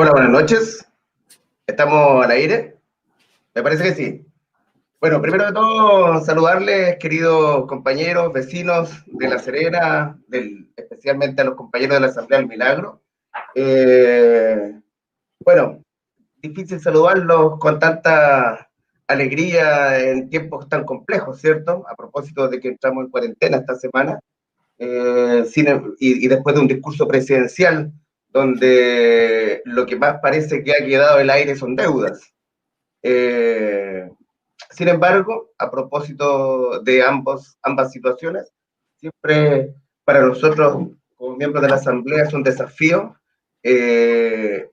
Hola, buenas noches. ¿Estamos al aire? Me parece que sí. Bueno, primero de todo, saludarles, queridos compañeros, vecinos de La Serena, especialmente a los compañeros de la Asamblea del Milagro. Eh, bueno, difícil saludarlos con tanta alegría en tiempos tan complejos, ¿cierto? A propósito de que entramos en cuarentena esta semana, y después de un discurso presidencial donde lo que más parece que ha quedado en el aire son deudas. Eh, Sin embargo, a propósito de ambas situaciones, siempre para nosotros, como miembros de la Asamblea, es un desafío eh,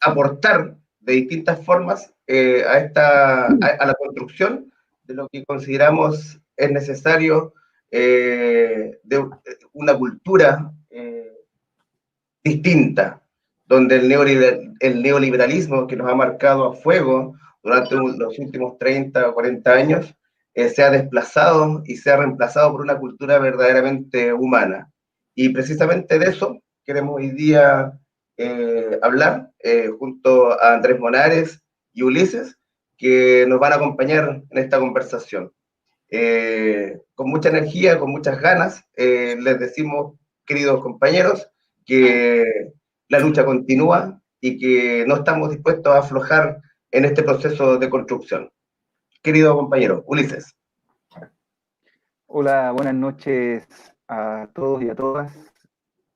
aportar de distintas formas a la construcción de lo que consideramos es necesario de una cultura distinta, donde el neoliberalismo que nos ha marcado a fuego durante los últimos 30 o 40 años se ha desplazado y se ha reemplazado por una cultura verdaderamente humana. Y precisamente de eso queremos hoy día hablar junto a Andrés Monares y Ulises, que nos van a acompañar en esta conversación. Con mucha energía, con muchas ganas, les decimos, queridos compañeros, que la lucha continúa y que no estamos dispuestos a aflojar en este proceso de construcción. Querido compañero, Ulises. Hola, buenas noches a todos y a todas.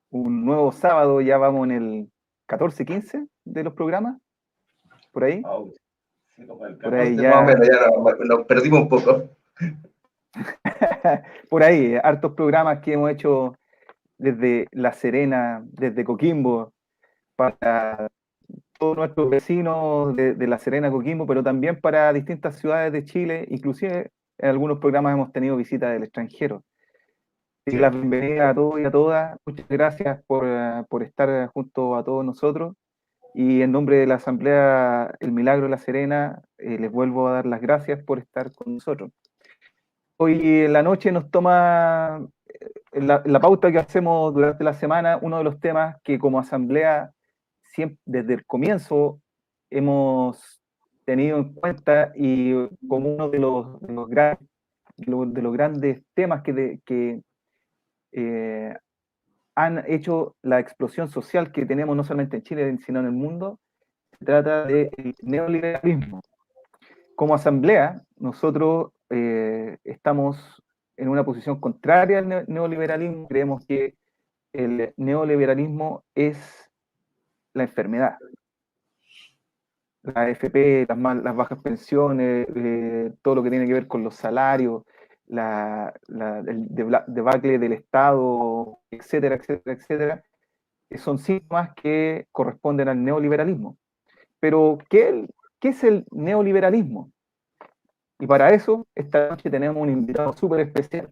Un nuevo sábado, ya vamos en el 14-15 de los programas, por ahí. Oh, sí, como el Por ahí 14 más o ya, menos, ya nos perdimos un poco. por ahí, hartos programas que hemos hecho desde La Serena, desde Coquimbo, para todos nuestros vecinos de La Serena, Coquimbo, pero también para distintas ciudades de Chile, inclusive en algunos programas hemos tenido visitas del extranjero. Y Sí. la bienvenida a todos y a todas. Muchas gracias por estar junto a todos nosotros. Y en nombre de la Asamblea El Milagro de La Serena, les vuelvo a dar las gracias por estar con nosotros. Hoy en la noche nos toma, en la pauta que hacemos durante la semana, uno de los temas que como Asamblea siempre, desde el comienzo hemos tenido en cuenta y como uno de los grandes temas que han hecho la explosión social que tenemos no solamente en Chile, sino en el mundo, se trata del neoliberalismo. Como asamblea, nosotros estamos en una posición contraria al neoliberalismo. Creemos que el neoliberalismo es la enfermedad. La AFP, las bajas pensiones, todo lo que tiene que ver con los salarios, el debacle del Estado, etcétera, etcétera, etcétera, son síntomas que corresponden al neoliberalismo. Pero, ¿qué es el neoliberalismo? Y para eso, esta noche tenemos un invitado súper especial,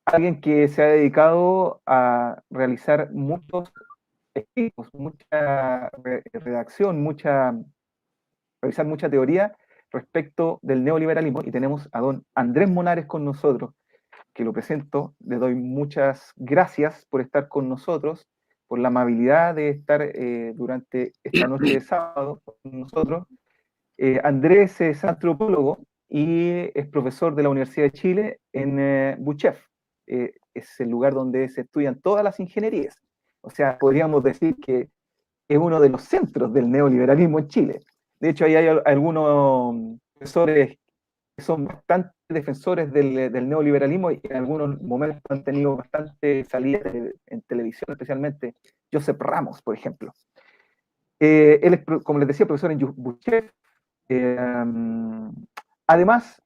alguien que se ha dedicado a realizar muchos escritos, mucha redacción, realizar mucha teoría respecto del neoliberalismo, y tenemos a don Andrés Monares con nosotros, que lo presento. Le doy muchas gracias por estar con nosotros, por la amabilidad de estar durante esta noche de sábado con nosotros. Andrés es antropólogo y es profesor de la Universidad de Chile en Buchef. Es el lugar donde se estudian todas las ingenierías. O sea, podríamos decir que es uno de los centros del neoliberalismo en Chile. De hecho, ahí hay algunos profesores que son bastante defensores del neoliberalismo y en algunos momentos han tenido bastante salida en televisión, especialmente Josep Ramos, por ejemplo. Él es, como les decía, profesor en Buchef. Además,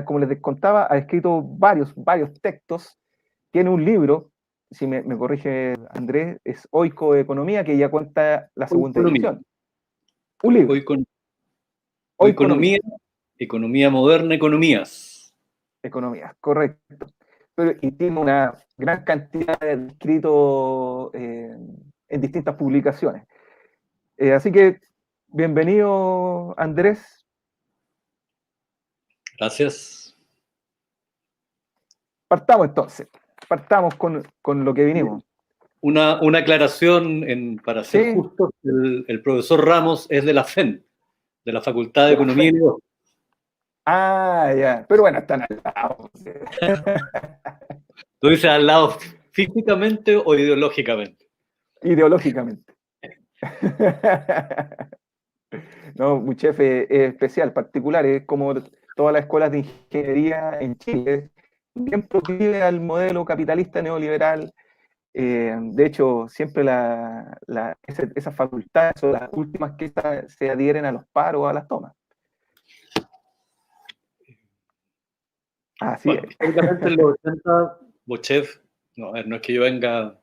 como les contaba, ha escrito varios textos. Tiene un libro, si me corrige Andrés, es Oikoeconomía, que ya cuenta la segunda Oikonomía. edición. Un libro. Oikonomía, economía moderna, economías. Economía, correcto. Pero, y tiene una gran cantidad de escritos en distintas publicaciones. Así que, bienvenido, Andrés. Gracias. Partamos entonces. Partamos con lo que vinimos. Una aclaración para ser Sí. justo, el profesor Ramos es de la FEN, de la Facultad de Economía y Negocios. Ah, ya. Pero bueno, están al lado. ¿Tú dices al lado físicamente o ideológicamente? Ideológicamente. No, Buchef es especial, particular, es como todas las escuelas de ingeniería en Chile, bien proclive al modelo capitalista neoliberal. De hecho, siempre esas facultades son las últimas que se adhieren a los paros o a las tomas. Así Bueno, es. históricamente en los 80, Bochef, no, a ver, no es que yo venga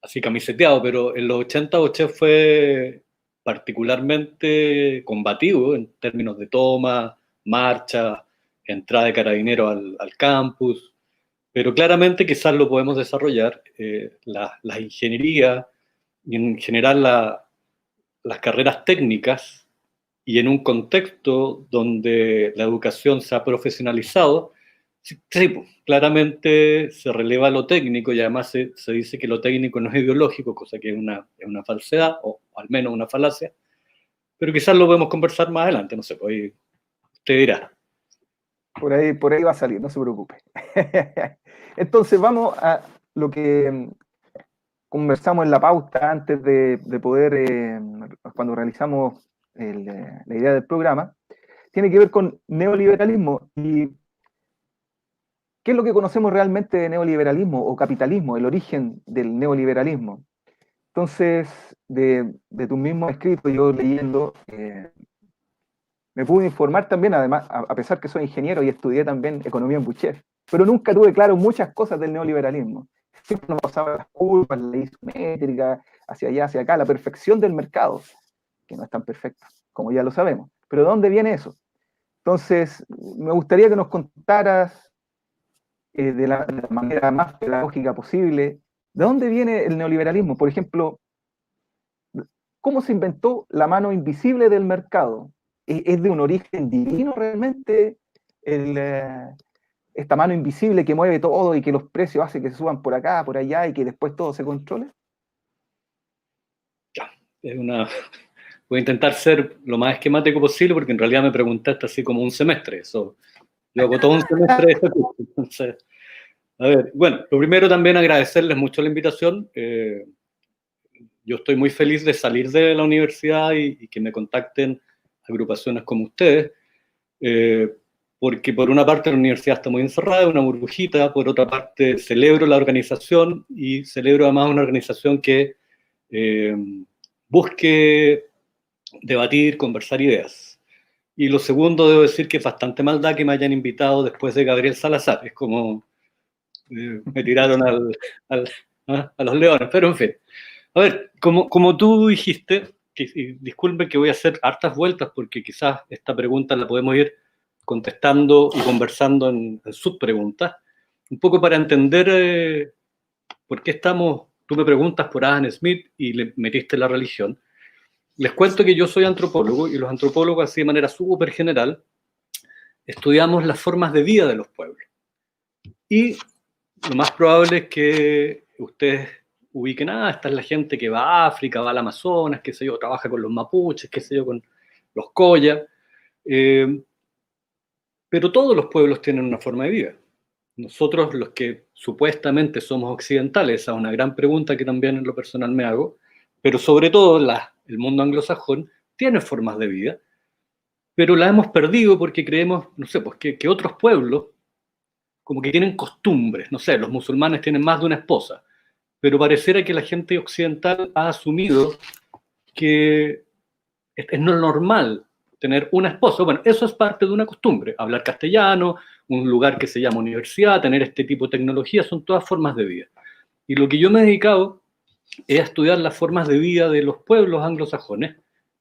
así camiseteado, pero en los 80 Bochef fue particularmente combativo en términos de toma, marcha, entrada de carabineros al campus, pero claramente quizás lo podemos desarrollar. La ingeniería y en general las carreras técnicas y en un contexto donde la educación se ha profesionalizado, sí, pues, claramente se releva lo técnico y además se dice que lo técnico no es ideológico, cosa que es una falsedad, o al menos una falacia, pero quizás lo podemos conversar más adelante, no sé, pues ahí usted dirá. Por ahí va a salir, no se preocupe. Entonces vamos a lo que conversamos en la pauta antes de poder, cuando realizamos la idea del programa, tiene que ver con neoliberalismo. ¿Y qué es lo que conocemos realmente de neoliberalismo o capitalismo, el origen del neoliberalismo? Entonces, de tu mismo escrito, yo leyendo, me pude informar también, además, a pesar que soy ingeniero y estudié también economía en Buchef, pero nunca tuve claro muchas cosas del neoliberalismo. Siempre nos pasaba las curvas, la ley isométrica, hacia allá, hacia acá, la perfección del mercado, que no es tan perfecta, como ya lo sabemos. Pero ¿de dónde viene eso? Entonces, me gustaría que nos contaras de la manera más pedagógica posible, ¿de dónde viene el neoliberalismo? Por ejemplo, ¿cómo se inventó la mano invisible del mercado? ¿Es de un origen divino realmente esta mano invisible que mueve todo y que los precios hace que se suban por acá, por allá y que después todo se controle? Es voy a intentar ser lo más esquemático posible porque en realidad me preguntaste así como un semestre. Eso, yo hago todo un semestre de este curso. Entonces, a ver, bueno, lo primero también agradecerles mucho la invitación. Yo estoy muy feliz de salir de la universidad y que me contacten agrupaciones como ustedes, porque por una parte la universidad está muy encerrada, una burbujita, por otra parte celebro la organización y celebro además una organización que busque debatir, conversar ideas. Y lo segundo, debo decir que es bastante maldad que me hayan invitado después de Gabriel Salazar. Es como me tiraron a los leones, pero en fin. A ver, como tú dijiste, disculpen que voy a hacer hartas vueltas porque quizás esta pregunta la podemos ir contestando y conversando en sus preguntas, un poco para entender por qué tú me preguntas por Adam Smith y le metiste la religión. Les cuento que yo soy antropólogo y los antropólogos, así de manera súper general, estudiamos las formas de vida de los pueblos. Y lo más probable es que ustedes ubiquen, esta es la gente que va a África, va al Amazonas, qué sé yo, trabaja con los mapuches, qué sé yo, con los coya. Pero todos los pueblos tienen una forma de vida. Nosotros, los que supuestamente somos occidentales, esa es una gran pregunta que también en lo personal me hago, pero sobre todo el mundo anglosajón tiene formas de vida, pero la hemos perdido porque creemos, no sé, pues que otros pueblos como que tienen costumbres, no sé, los musulmanes tienen más de una esposa, pero pareciera que la gente occidental ha asumido que es no normal tener una esposa. Bueno, eso es parte de una costumbre, hablar castellano, un lugar que se llama universidad, tener este tipo de tecnología, son todas formas de vida. Y lo que yo me he dedicado es a estudiar las formas de vida de los pueblos anglosajones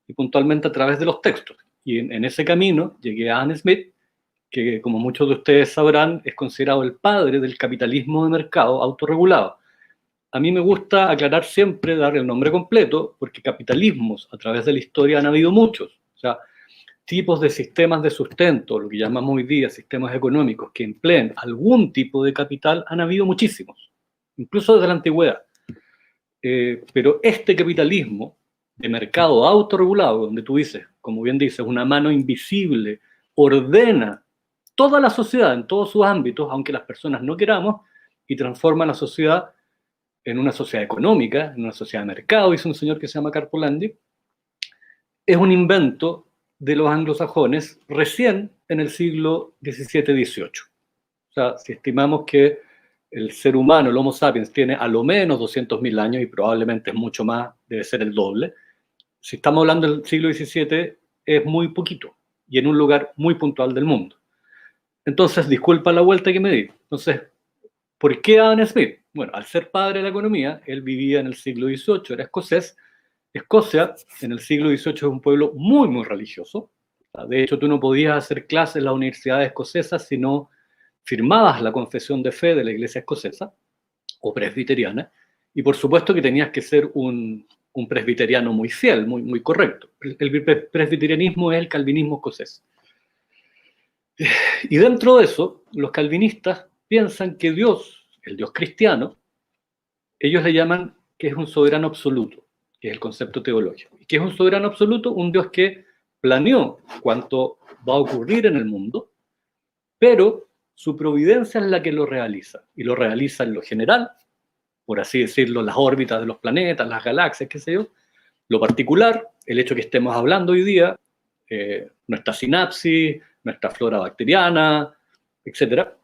y puntualmente a través de los textos. Y en ese camino llegué a Adam Smith, que como muchos de ustedes sabrán, es considerado el padre del capitalismo de mercado autorregulado. A mí me gusta aclarar siempre, dar el nombre completo, porque capitalismos a través de la historia han habido muchos. O sea, tipos de sistemas de sustento, lo que llamamos hoy día sistemas económicos, que empleen algún tipo de capital, han habido muchísimos, incluso desde la antigüedad. pero este capitalismo de mercado autorregulado, donde tú dices, como bien dices, una mano invisible ordena toda la sociedad en todos sus ámbitos, aunque las personas no queramos, y transforma la sociedad en una sociedad económica, en una sociedad de mercado, dice un señor que se llama Karpolandi, es un invento de los anglosajones recién en el siglo XVII-XVIII. O sea, si estimamos que el ser humano, el Homo sapiens, tiene a lo menos 200.000 años y probablemente es mucho más, debe ser el doble, si estamos hablando del siglo XVII es muy poquito y en un lugar muy puntual del mundo. Entonces, disculpa la vuelta que me di. Entonces, ¿por qué Adam Smith? Bueno, al ser padre de la economía, él vivía en el siglo XVIII, era escocés. Escocia, en el siglo XVIII, es un pueblo muy, muy religioso. De hecho, tú no podías hacer clases en la universidad escocesa si no firmabas la confesión de fe de la iglesia escocesa o presbiteriana, y por supuesto que tenías que ser un presbiteriano muy fiel, muy, muy correcto. El presbiterianismo es el calvinismo escocés. Y dentro de eso, los calvinistas piensan que Dios, el Dios cristiano, ellos le llaman que es un soberano absoluto, que es el concepto teológico. ¿Y qué es un soberano absoluto? Un Dios que planeó cuánto va a ocurrir en el mundo, pero su providencia es la que lo realiza, y lo realiza en lo general, por así decirlo, las órbitas de los planetas, las galaxias, qué sé yo, lo particular, el hecho que estemos hablando hoy día, nuestra sinapsis, nuestra flora bacteriana, etcétera,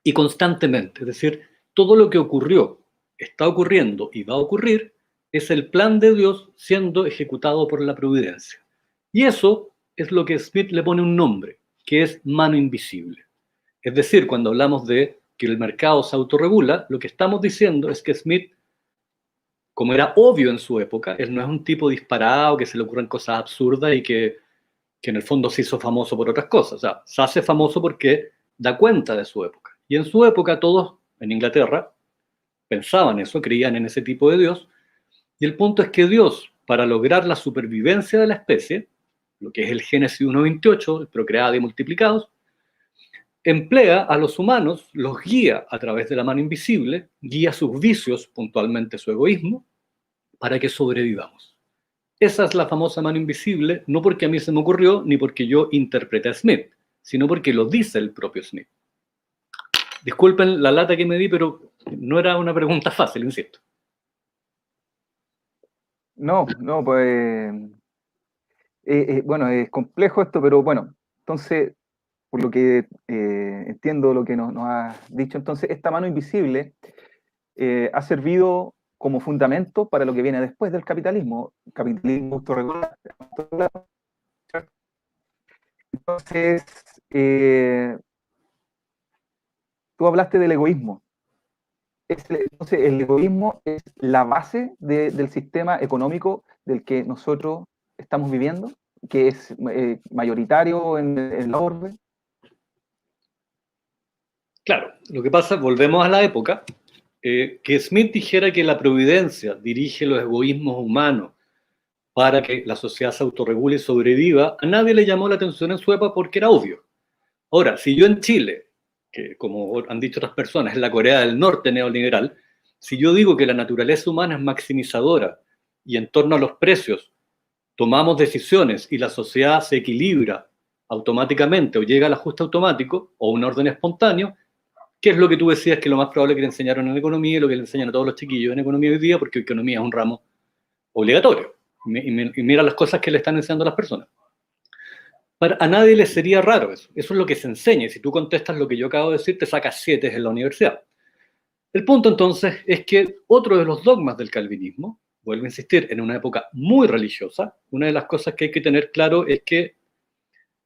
y constantemente, es decir, todo lo que ocurrió, está ocurriendo y va a ocurrir, es el plan de Dios siendo ejecutado por la providencia. Y eso es lo que Smith le pone un nombre, que es mano invisible. Es decir, cuando hablamos de que el mercado se autorregula, lo que estamos diciendo es que Smith, como era obvio en su época, él no es un tipo disparado, que se le ocurren cosas absurdas y que en el fondo se hizo famoso por otras cosas. O sea, se hace famoso porque da cuenta de su época. Y en su época todos en Inglaterra pensaban eso, creían en ese tipo de Dios. Y el punto es que Dios, para lograr la supervivencia de la especie, lo que es el Génesis 1.28, procreada y multiplicados, emplea a los humanos, los guía a través de la mano invisible, guía sus vicios, puntualmente su egoísmo, para que sobrevivamos. Esa es la famosa mano invisible, no porque a mí se me ocurrió, ni porque yo interpreté a Smith, sino porque lo dice el propio Smith. Disculpen la lata que me di, pero no era una pregunta fácil, insisto. No, pues, bueno, es complejo esto, pero bueno, entonces, por lo que entiendo lo que nos has dicho, entonces, esta mano invisible ha servido como fundamento para lo que viene después del capitalismo autorregulado. Entonces, tú hablaste del egoísmo. Entonces, el egoísmo es la base del sistema económico del que nosotros estamos viviendo, que es mayoritario en la orbe. Claro, lo que pasa, volvemos a la época, que Smith dijera que la providencia dirige los egoísmos humanos para que la sociedad se autorregule y sobreviva, a nadie le llamó la atención en su época porque era obvio. Ahora, si yo en Chile, que como han dicho otras personas, es la Corea del Norte neoliberal, si yo digo que la naturaleza humana es maximizadora y en torno a los precios tomamos decisiones y la sociedad se equilibra automáticamente o llega al ajuste automático o un orden espontáneo, ¿qué es lo que tú decías que lo más probable que le enseñaron en economía y lo que le enseñan a todos los chiquillos en economía hoy día? Porque economía es un ramo obligatorio. Y mira las cosas que le están enseñando a las personas. A nadie le sería raro eso. Eso es lo que se enseña. Y si tú contestas lo que yo acabo de decir, te sacas 7 en la universidad. El punto entonces es que otro de los dogmas del calvinismo, vuelvo a insistir, en una época muy religiosa, una de las cosas que hay que tener claro es que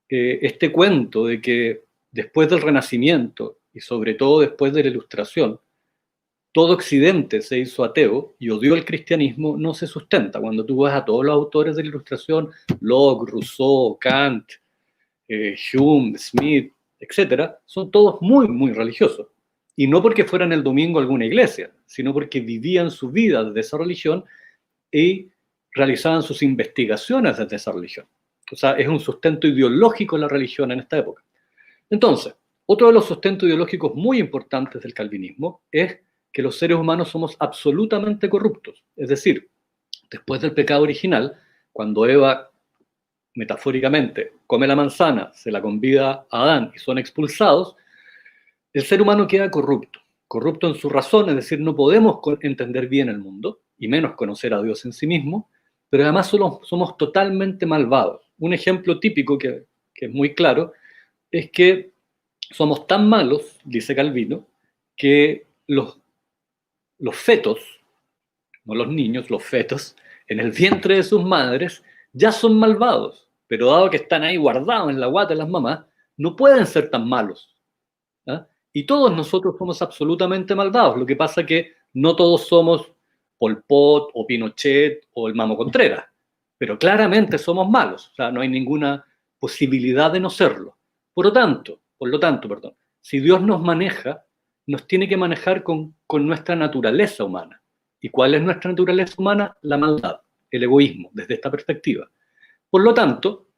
este cuento de que después del Renacimiento y sobre todo después de la Ilustración, todo Occidente se hizo ateo y odió el cristianismo, no se sustenta. Cuando tú vas a todos los autores de la Ilustración, Locke, Rousseau, Kant, Hume, Smith, etcétera, son todos muy, muy religiosos. Y no porque fueran el domingo a alguna iglesia, sino porque vivían su vida desde esa religión y realizaban sus investigaciones desde esa religión. O sea, es un sustento ideológico la religión en esta época. Entonces, otro de los sustentos ideológicos muy importantes del calvinismo es que los seres humanos somos absolutamente corruptos. Es decir, después del pecado original, cuando Eva, metafóricamente, come la manzana, se la convida a Adán y son expulsados, el ser humano queda corrupto. Corrupto en su razón, es decir, no podemos entender bien el mundo, y menos conocer a Dios en sí mismo, pero además somos totalmente malvados. Un ejemplo típico que es muy claro es que somos tan malos, dice Calvino, que los fetos, no los niños, los fetos, en el vientre de sus madres, ya son malvados, pero dado que están ahí guardados en la guata de las mamás, no pueden ser tan malos. ¿Ah? Y todos nosotros somos absolutamente malvados. Lo que pasa es que no todos somos Pol Pot o Pinochet o el Mamo Contreras, pero claramente somos malos. O sea, no hay ninguna posibilidad de no serlo. Por lo tanto, si Dios nos maneja, nos tiene que manejar con nuestra naturaleza humana. ¿Y cuál es nuestra naturaleza humana? La maldad, el egoísmo, desde esta perspectiva. Por lo tanto,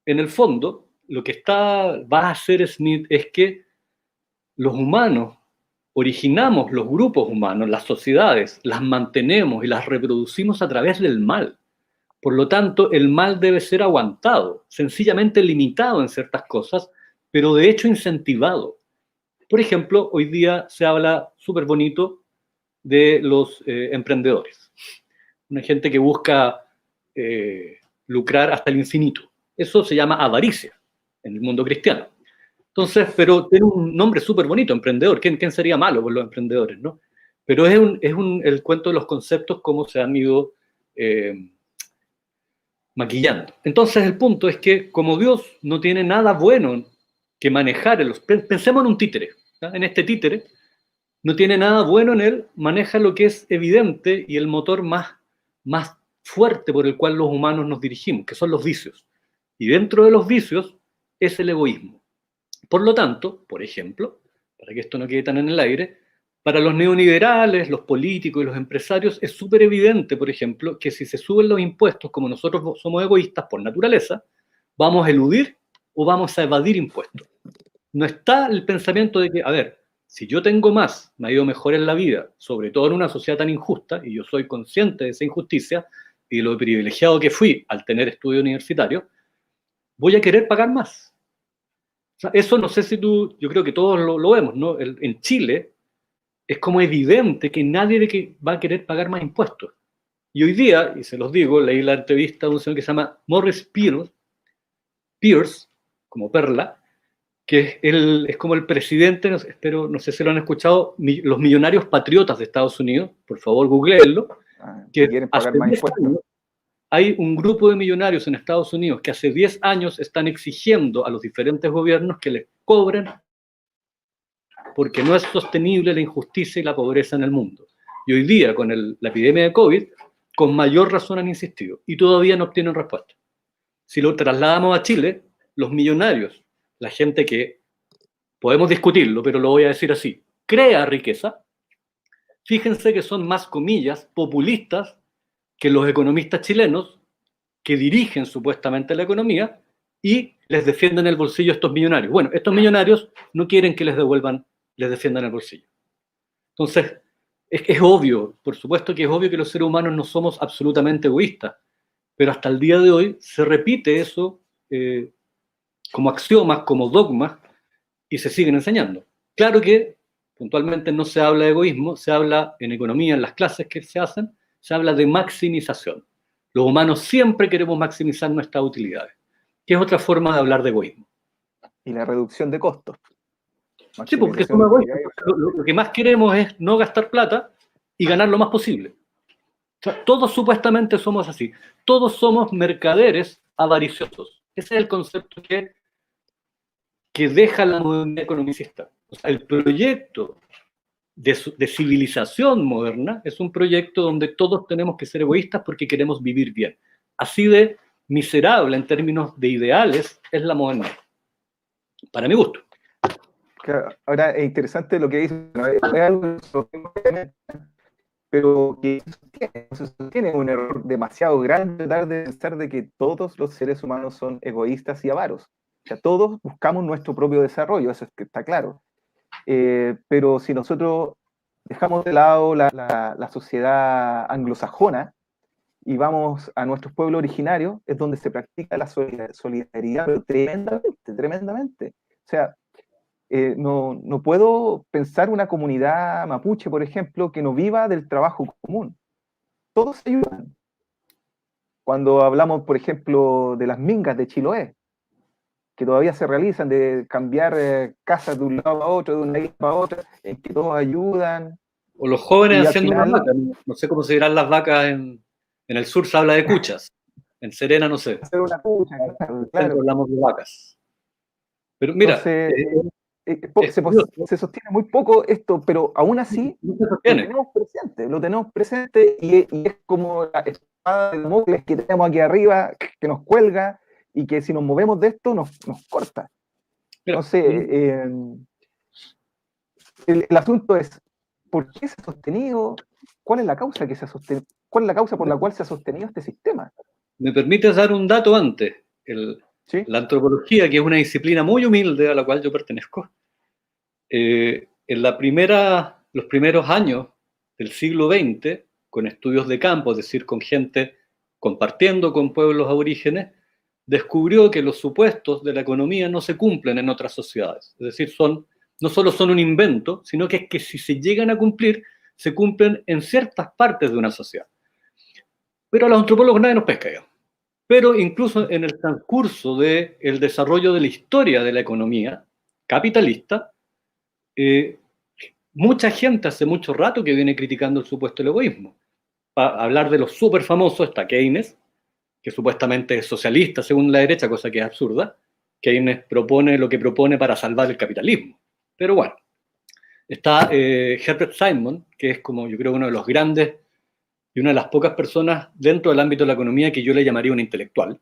en el fondo, lo que va a hacer Smith es que los humanos originamos los grupos humanos, las sociedades, las mantenemos y las reproducimos a través del mal. Por lo tanto, el mal debe ser aguantado, sencillamente limitado en ciertas cosas, pero de hecho incentivado. Por ejemplo, hoy día se habla súper bonito de los emprendedores. Una gente que busca lucrar hasta el infinito. Eso se llama avaricia en el mundo cristiano. Entonces, pero tiene un nombre súper bonito, emprendedor. ¿Quién sería malo por los emprendedores, no? Pero es el cuento de los conceptos, cómo se han ido maquillando. Entonces, el punto es que, como Dios no tiene nada bueno que manejar, pensemos en un títere. ¿Sí? En este títere, no tiene nada bueno en él, maneja lo que es evidente y el motor más fuerte por el cual los humanos nos dirigimos, que son los vicios. Y dentro de los vicios es el egoísmo. Por lo tanto, por ejemplo, para que esto no quede tan en el aire, para los neoliberales, los políticos y los empresarios es súper evidente, por ejemplo, que si se suben los impuestos, como nosotros somos egoístas por naturaleza, vamos a eludir o vamos a evadir impuestos. No está el pensamiento de que, a ver, si yo tengo más, me ha ido mejor en la vida, sobre todo en una sociedad tan injusta, y yo soy consciente de esa injusticia y de lo privilegiado que fui al tener estudio universitario, voy a querer pagar más. O sea, eso no sé si yo creo que todos lo vemos, ¿no? En Chile es como evidente que nadie va a querer pagar más impuestos. Y hoy día, y se los digo, leí la entrevista de un señor que se llama Morris Pierce, como Perla, que es como el presidente, no sé si lo han escuchado, los millonarios patriotas de Estados Unidos, por favor googleenlo, que quieren pagar más impuestos. Hay un grupo de millonarios en Estados Unidos que hace 10 años están exigiendo a los diferentes gobiernos que les cobren porque no es sostenible la injusticia y la pobreza en el mundo. Y hoy día, con la epidemia de COVID, con mayor razón han insistido y todavía no obtienen respuesta. Si lo trasladamos a Chile, los millonarios, la gente que, podemos discutirlo, pero lo voy a decir así, crea riqueza, fíjense que son más, comillas, populistas que los economistas chilenos que dirigen supuestamente la economía y les defienden el bolsillo a estos millonarios. Bueno, estos millonarios no quieren que les defiendan el bolsillo. Entonces, es obvio, por supuesto que es obvio que los seres humanos no somos absolutamente egoístas, pero hasta el día de hoy se repite eso como axiomas, como dogmas, y se siguen enseñando. Claro que puntualmente no se habla de egoísmo, se habla en economía, en las clases que se hacen, se habla de maximización. Los humanos siempre queremos maximizar nuestras utilidades, que es otra forma de hablar de egoísmo. Y la reducción de costos. Sí, porque somos egoístas. Lo que más queremos es no gastar plata y ganar lo más posible. O sea, todos supuestamente somos así. Todos somos mercaderes avariciosos. Ese es el concepto que deja la modernidad economicista. O sea, el proyecto de civilización moderna es un proyecto donde todos tenemos que ser egoístas porque queremos vivir bien. Así de miserable en términos de ideales es la modernidad. Para mi gusto. Claro, ahora es interesante lo que dice, ¿no? Es algo pero que se sostiene un error demasiado grande tratar de pensar de que todos los seres humanos son egoístas y avaros. O sea, todos buscamos nuestro propio desarrollo, eso es que está claro. Pero si nosotros dejamos de lado la sociedad anglosajona y vamos a nuestros pueblos originarios, es donde se practica la solidaridad, pero tremendamente, tremendamente. O sea, no puedo pensar una comunidad mapuche, por ejemplo, que no viva del trabajo común. Todos se ayudan. Cuando hablamos, por ejemplo, de las mingas de Chiloé, que todavía se realizan, de cambiar casas de un lado a otro, de una isla a otra, en que todos ayudan. O los jóvenes Y al haciendo final, una vaca. No sé cómo se dirán las vacas en el sur, se habla de cuchas. En Serena, no sé. hacer una pucha, Claro. claro. Hablamos de vacas. Pero mira, Entonces, se sostiene muy poco esto, pero aún así lo tenemos presente y es como la espada de Damocles que tenemos aquí arriba, que nos cuelga y que si nos movemos de esto nos corta. Entonces, el asunto es, ¿por qué se ha sostenido? ¿Cuál es la causa que se ha sostenido? ¿Cuál es la causa por la cual se ha sostenido este sistema? ¿Me permites dar un dato antes? ¿Sí? La antropología, que es una disciplina muy humilde a la cual yo pertenezco, en los primeros años del siglo XX, con estudios de campo, es decir, con gente compartiendo con pueblos aborígenes, descubrió que los supuestos de la economía no se cumplen en otras sociedades. Es decir, no solo son un invento, sino que es que si se llegan a cumplir, se cumplen en ciertas partes de una sociedad. Pero a los antropólogos nadie nos pesca, digamos. Pero incluso en el transcurso del desarrollo de la historia de la economía capitalista, mucha gente hace mucho rato que viene criticando el supuesto del egoísmo. Para hablar de los súper famosos está Keynes, que supuestamente es socialista según la derecha, cosa que es absurda. Keynes propone lo que propone para salvar el capitalismo. Pero bueno, está Herbert Simon, que es como yo creo uno de los grandes y una de las pocas personas dentro del ámbito de la economía que yo le llamaría un intelectual.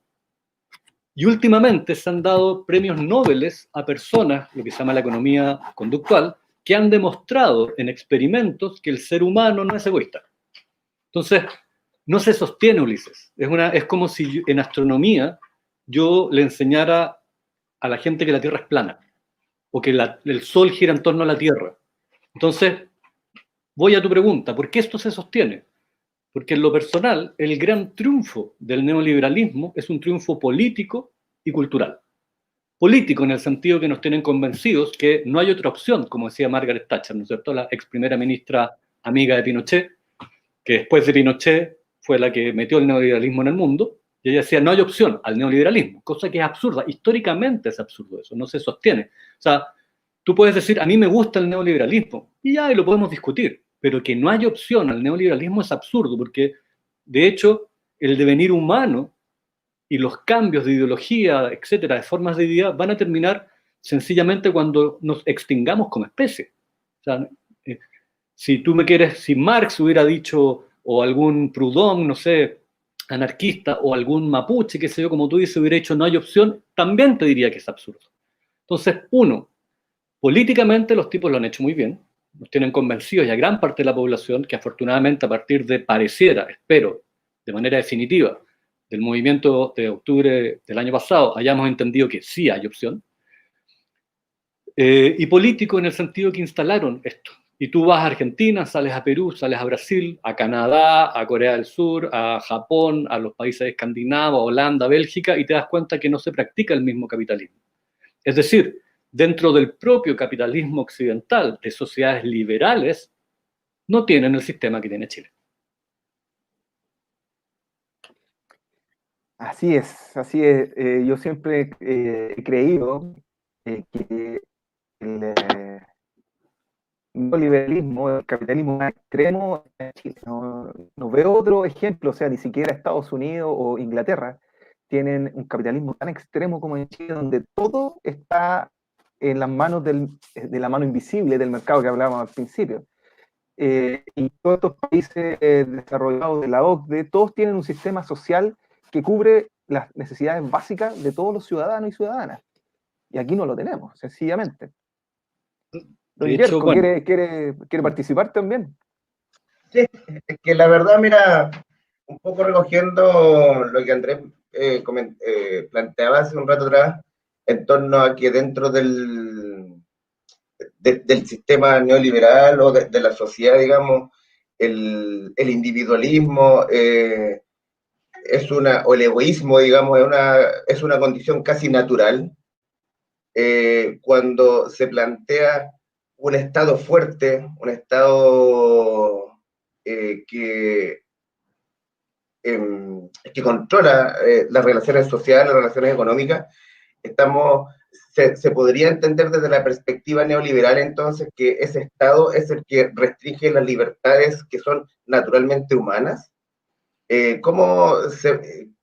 Y últimamente se han dado premios Nobel a personas, lo que se llama la economía conductual, que han demostrado en experimentos que el ser humano no es egoísta. Entonces, no se sostiene, Ulises. Es como si en astronomía yo le enseñara a la gente que la Tierra es plana, o que el Sol gira en torno a la Tierra. Entonces, voy a tu pregunta, ¿por qué esto se sostiene? Porque en lo personal, el gran triunfo del neoliberalismo es un triunfo político y cultural. Político en el sentido que nos tienen convencidos que no hay otra opción, como decía Margaret Thatcher, ¿no es cierto? La ex primera ministra amiga de Pinochet, que después de Pinochet fue la que metió el neoliberalismo en el mundo, y ella decía, no hay opción al neoliberalismo, cosa que es absurda. Históricamente es absurdo eso, no se sostiene. O sea, tú puedes decir, a mí me gusta el neoliberalismo, y ya, y lo podemos discutir, pero que no hay opción al neoliberalismo es absurdo, porque de hecho el devenir humano y los cambios de ideología, etcétera, de formas de vida, van a terminar sencillamente cuando nos extingamos como especie. O sea, si Marx hubiera dicho, o algún Proudhon, no sé, anarquista, o algún mapuche, qué sé yo, como tú dices, hubiera dicho no hay opción, también te diría que es absurdo. Entonces, uno, políticamente los tipos lo han hecho muy bien, nos tienen convencidos y a gran parte de la población que afortunadamente a partir de pareciera, espero, de manera definitiva, del movimiento de octubre del año pasado, hayamos entendido que sí hay opción. Y político en el sentido que instalaron esto. Y tú vas a Argentina, sales a Perú, sales a Brasil, a Canadá, a Corea del Sur, a Japón, a los países escandinavos, a Holanda, Bélgica, y te das cuenta que no se practica el mismo capitalismo. Es decir, dentro del propio capitalismo occidental, de sociedades liberales, no tienen el sistema que tiene Chile. Así es, así es. Yo siempre he creído que el neoliberalismo, el capitalismo más extremo en Chile. No veo otro ejemplo, o sea, ni siquiera Estados Unidos o Inglaterra tienen un capitalismo tan extremo como en Chile, donde todo está en las manos de la mano invisible del mercado que hablábamos al principio. Y todos estos países desarrollados de la OCDE, todos tienen un sistema social que cubre las necesidades básicas de todos los ciudadanos y ciudadanas. Y aquí no lo tenemos, sencillamente. Don Yerko, bueno, ¿quiere participar también? Sí, es que la verdad, mira, un poco recogiendo lo que Andrés planteaba hace un rato atrás, en torno a que dentro del sistema neoliberal o de la sociedad, digamos, el individualismo o el egoísmo, digamos, es una condición casi natural. Cuando se plantea un Estado fuerte, un Estado que controla las relaciones sociales, las relaciones económicas, se podría entender desde la perspectiva neoliberal entonces que ese Estado es el que restringe las libertades que son naturalmente humanas.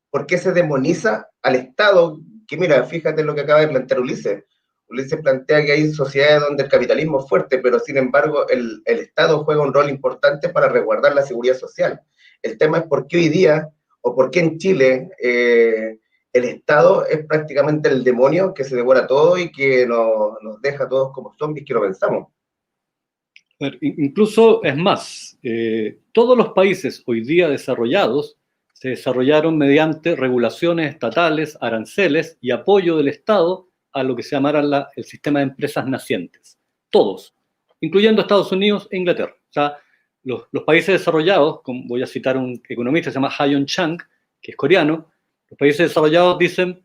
¿Por qué se demoniza al Estado? Que mira, fíjate lo que acaba de plantear Ulises. Ulises plantea que hay sociedades donde el capitalismo es fuerte, pero sin embargo el Estado juega un rol importante para resguardar la seguridad social. El tema es por qué hoy día, o por qué en Chile, el Estado es prácticamente el demonio que se devora todo y que nos deja a todos como zombies que no pensamos. Incluso es más, todos los países hoy día desarrollados se desarrollaron mediante regulaciones estatales, aranceles y apoyo del Estado a lo que se llamara el sistema de empresas nacientes. Todos, incluyendo Estados Unidos e Inglaterra. O sea, los países desarrollados, como voy a citar un economista, se llama Ha-Yeon Chang, que es coreano, los países desarrollados dicen,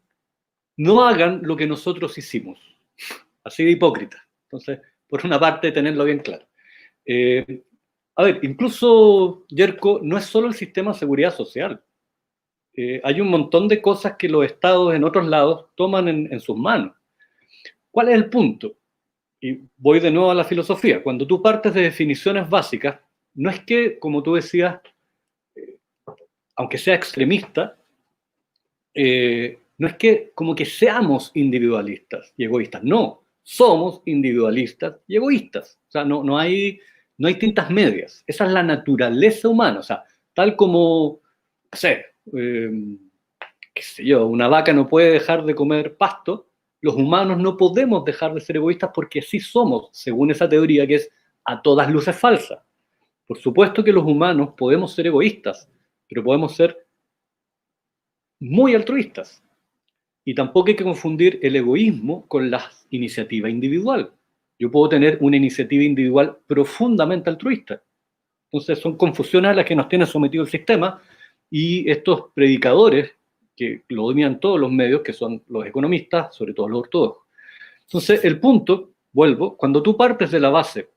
no hagan lo que nosotros hicimos. Así de hipócrita. Entonces, por una parte, tenerlo bien claro. A ver, incluso, Yerko, no es solo el sistema de seguridad social. Hay un montón de cosas que los estados en otros lados toman en sus manos. ¿Cuál es el punto? Y voy de nuevo a la filosofía. Cuando tú partes de definiciones básicas, no es que, como tú decías, aunque sea extremista, no es que como que seamos individualistas y egoístas. No, somos individualistas y egoístas. O sea, no hay tintas medias. Esa es la naturaleza humana. O sea, tal como, no sé, qué sé yo, una vaca no puede dejar de comer pasto, los humanos no podemos dejar de ser egoístas porque sí somos, según esa teoría que es a todas luces falsa. Por supuesto que los humanos podemos ser egoístas, pero podemos ser muy altruistas. Y tampoco hay que confundir el egoísmo con la iniciativa individual. Yo puedo tener una iniciativa individual profundamente altruista. Entonces son confusiones a las que nos tiene sometido el sistema y estos predicadores que lo dominan todos los medios, que son los economistas, sobre todo los ortodoxos. Entonces el punto, vuelvo, cuando tú partes de la base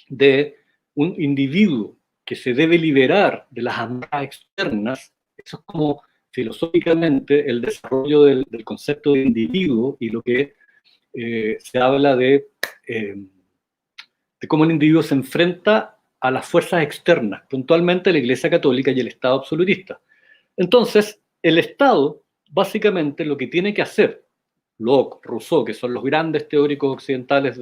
de un individuo que se debe liberar de las amarras externas, eso es como filosóficamente el desarrollo del concepto de individuo y lo que se habla de cómo el individuo se enfrenta a las fuerzas externas, puntualmente la Iglesia Católica y el Estado absolutista. Entonces, el Estado, básicamente, lo que tiene que hacer, Locke, Rousseau, que son los grandes teóricos occidentales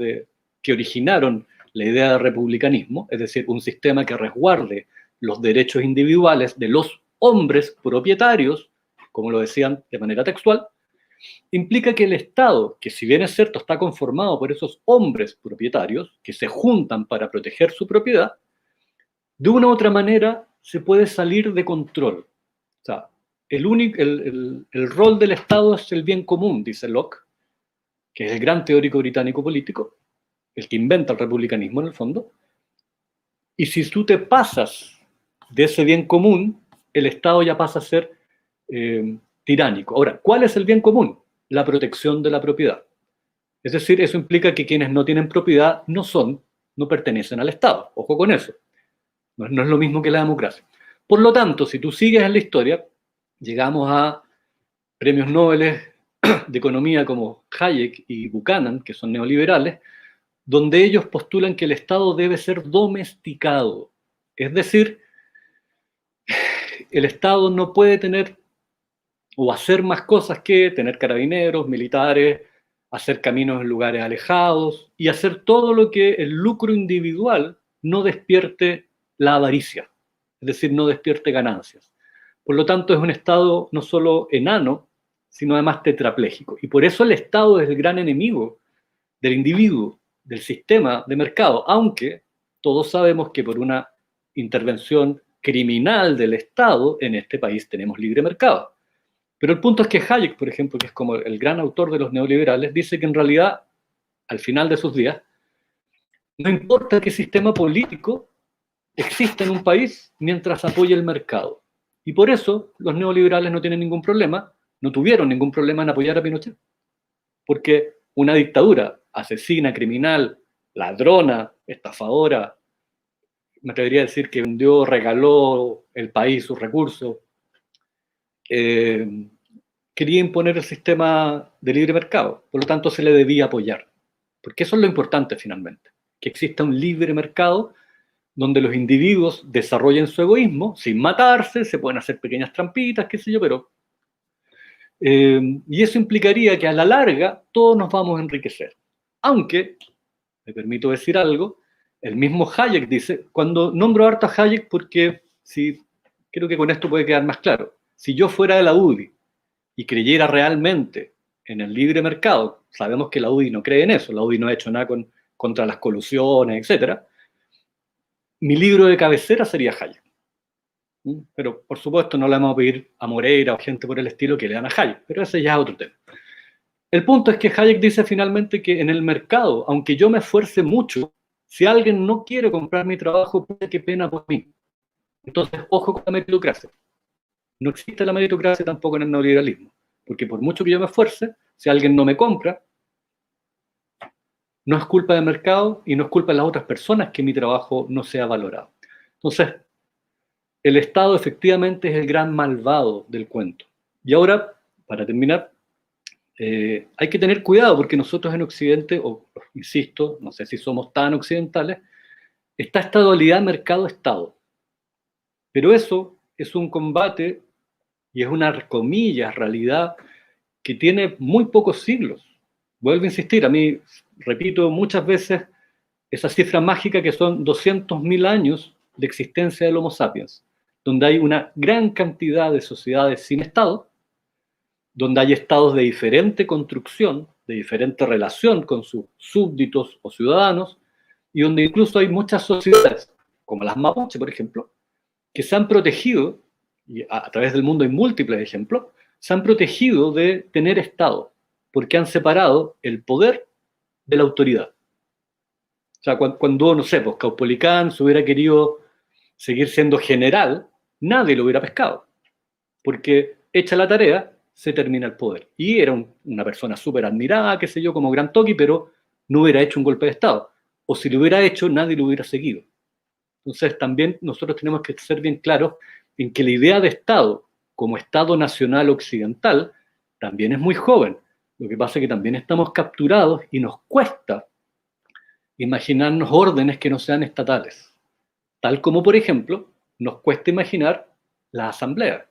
que originaron la idea de republicanismo, es decir, un sistema que resguarde los derechos individuales de los hombres propietarios, como lo decían de manera textual, implica que el Estado, que si bien es cierto está conformado por esos hombres propietarios que se juntan para proteger su propiedad, de una u otra manera se puede salir de control. O sea, el rol del Estado es el bien común, dice Locke, que es el gran teórico británico político, el que inventa el republicanismo en el fondo, y si tú te pasas de ese bien común, el Estado ya pasa a ser tiránico. Ahora, ¿cuál es el bien común? La protección de la propiedad. Es decir, eso implica que quienes no tienen propiedad no pertenecen al Estado. Ojo con eso. No es lo mismo que la democracia. Por lo tanto, si tú sigues en la historia, llegamos a premios Nobel de economía como Hayek y Buchanan, que son neoliberales, donde ellos postulan que el Estado debe ser domesticado. Es decir, el Estado no puede tener o hacer más cosas que tener carabineros, militares, hacer caminos en lugares alejados y hacer todo lo que el lucro individual no despierte la avaricia, es decir, no despierte ganancias. Por lo tanto, es un Estado no solo enano, sino además tetrapléjico. Y por eso el Estado es el gran enemigo del individuo, del sistema de mercado, aunque todos sabemos que por una intervención criminal del Estado en este país tenemos libre mercado. Pero el punto es que Hayek, por ejemplo, que es como el gran autor de los neoliberales, dice que en realidad, al final de sus días, No importa qué sistema político exista en un país mientras apoye el mercado. Y por eso los neoliberales no tienen ningún problema, no tuvieron ningún problema en apoyar a Pinochet. Porque una dictadura asesina, criminal, ladrona, estafadora, me atrevería a decir que vendió, regaló el país, sus recursos, quería imponer el sistema de libre mercado. Por lo tanto, se le debía apoyar. Porque eso es lo importante finalmente, que exista un libre mercado donde los individuos desarrollen su egoísmo sin matarse, se pueden hacer pequeñas trampitas, qué sé yo, pero... y eso implicaría que a la larga todos nos vamos a enriquecer. Aunque, me permito decir algo, el mismo Hayek dice, cuando nombro harto a Hayek porque creo que con esto puede quedar más claro, si yo fuera de la UDI y creyera realmente en el libre mercado, sabemos que la UDI no cree en eso, la UDI no ha hecho nada contra las colusiones, etc. Mi libro de cabecera sería Hayek. Pero, por supuesto, no le vamos a pedir a Moreira o gente por el estilo que lean a Hayek, pero ese ya es otro tema. El punto es que Hayek dice finalmente que en el mercado, aunque yo me esfuerce mucho, si alguien no quiere comprar mi trabajo, pues qué pena por mí. Entonces, ojo con la meritocracia. No existe la meritocracia tampoco en el neoliberalismo, porque por mucho que yo me esfuerce, si alguien no me compra, no es culpa del mercado y no es culpa de las otras personas que mi trabajo no sea valorado. Entonces, el Estado efectivamente es el gran malvado del cuento. Y ahora, para terminar, hay que tener cuidado porque nosotros en Occidente, insisto, no sé si somos tan occidentales, está esta dualidad mercado-Estado. Pero eso es un combate y es una, comillas, realidad que tiene muy pocos siglos. Vuelvo a insistir, a mí, repito muchas veces esa cifra mágica que son 200.000 años de existencia del Homo sapiens, donde hay una gran cantidad de sociedades sin Estado, donde hay estados de diferente construcción, de diferente relación con sus súbditos o ciudadanos, y donde incluso hay muchas sociedades, como las mapuche, por ejemplo, que se han protegido, y a través del mundo hay múltiples ejemplos, se han protegido de tener Estado, porque han separado el poder de la autoridad. O sea, cuando no sé, pues Caupolicán se hubiera querido seguir siendo general, nadie lo hubiera pescado, porque hecha la tarea, se termina el poder. Y era una persona súper admirada, qué sé yo, como Gran Toki, pero no hubiera hecho un golpe de Estado. O si lo hubiera hecho, nadie lo hubiera seguido. Entonces también nosotros tenemos que ser bien claros en que la idea de Estado, como Estado nacional occidental, también es muy joven. Lo que pasa es que también estamos capturados y nos cuesta imaginarnos órdenes que no sean estatales. Tal como, por ejemplo, nos cuesta imaginar la asamblea.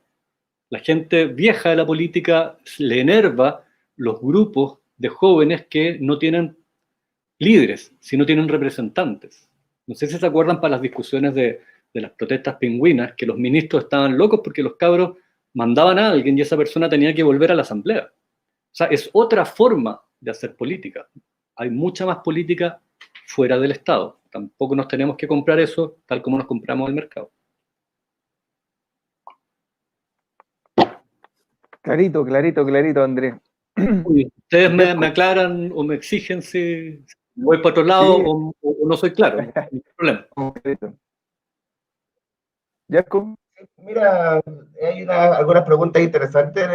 La gente vieja de la política le enerva los grupos de jóvenes que no tienen líderes, sino tienen representantes. No sé si se acuerdan para las discusiones de las protestas pingüinas, que los ministros estaban locos porque los cabros mandaban a alguien y esa persona tenía que volver a la asamblea. O sea, es otra forma de hacer política. Hay mucha más política fuera del Estado. Tampoco nos tenemos que comprar eso tal como nos compramos el mercado. Clarito, clarito, clarito, Andrés. Ustedes me aclaran o me exigen si voy para otro lado, sí, o no soy claro. No hay problema. Jacob. Mira, hay algunas preguntas interesantes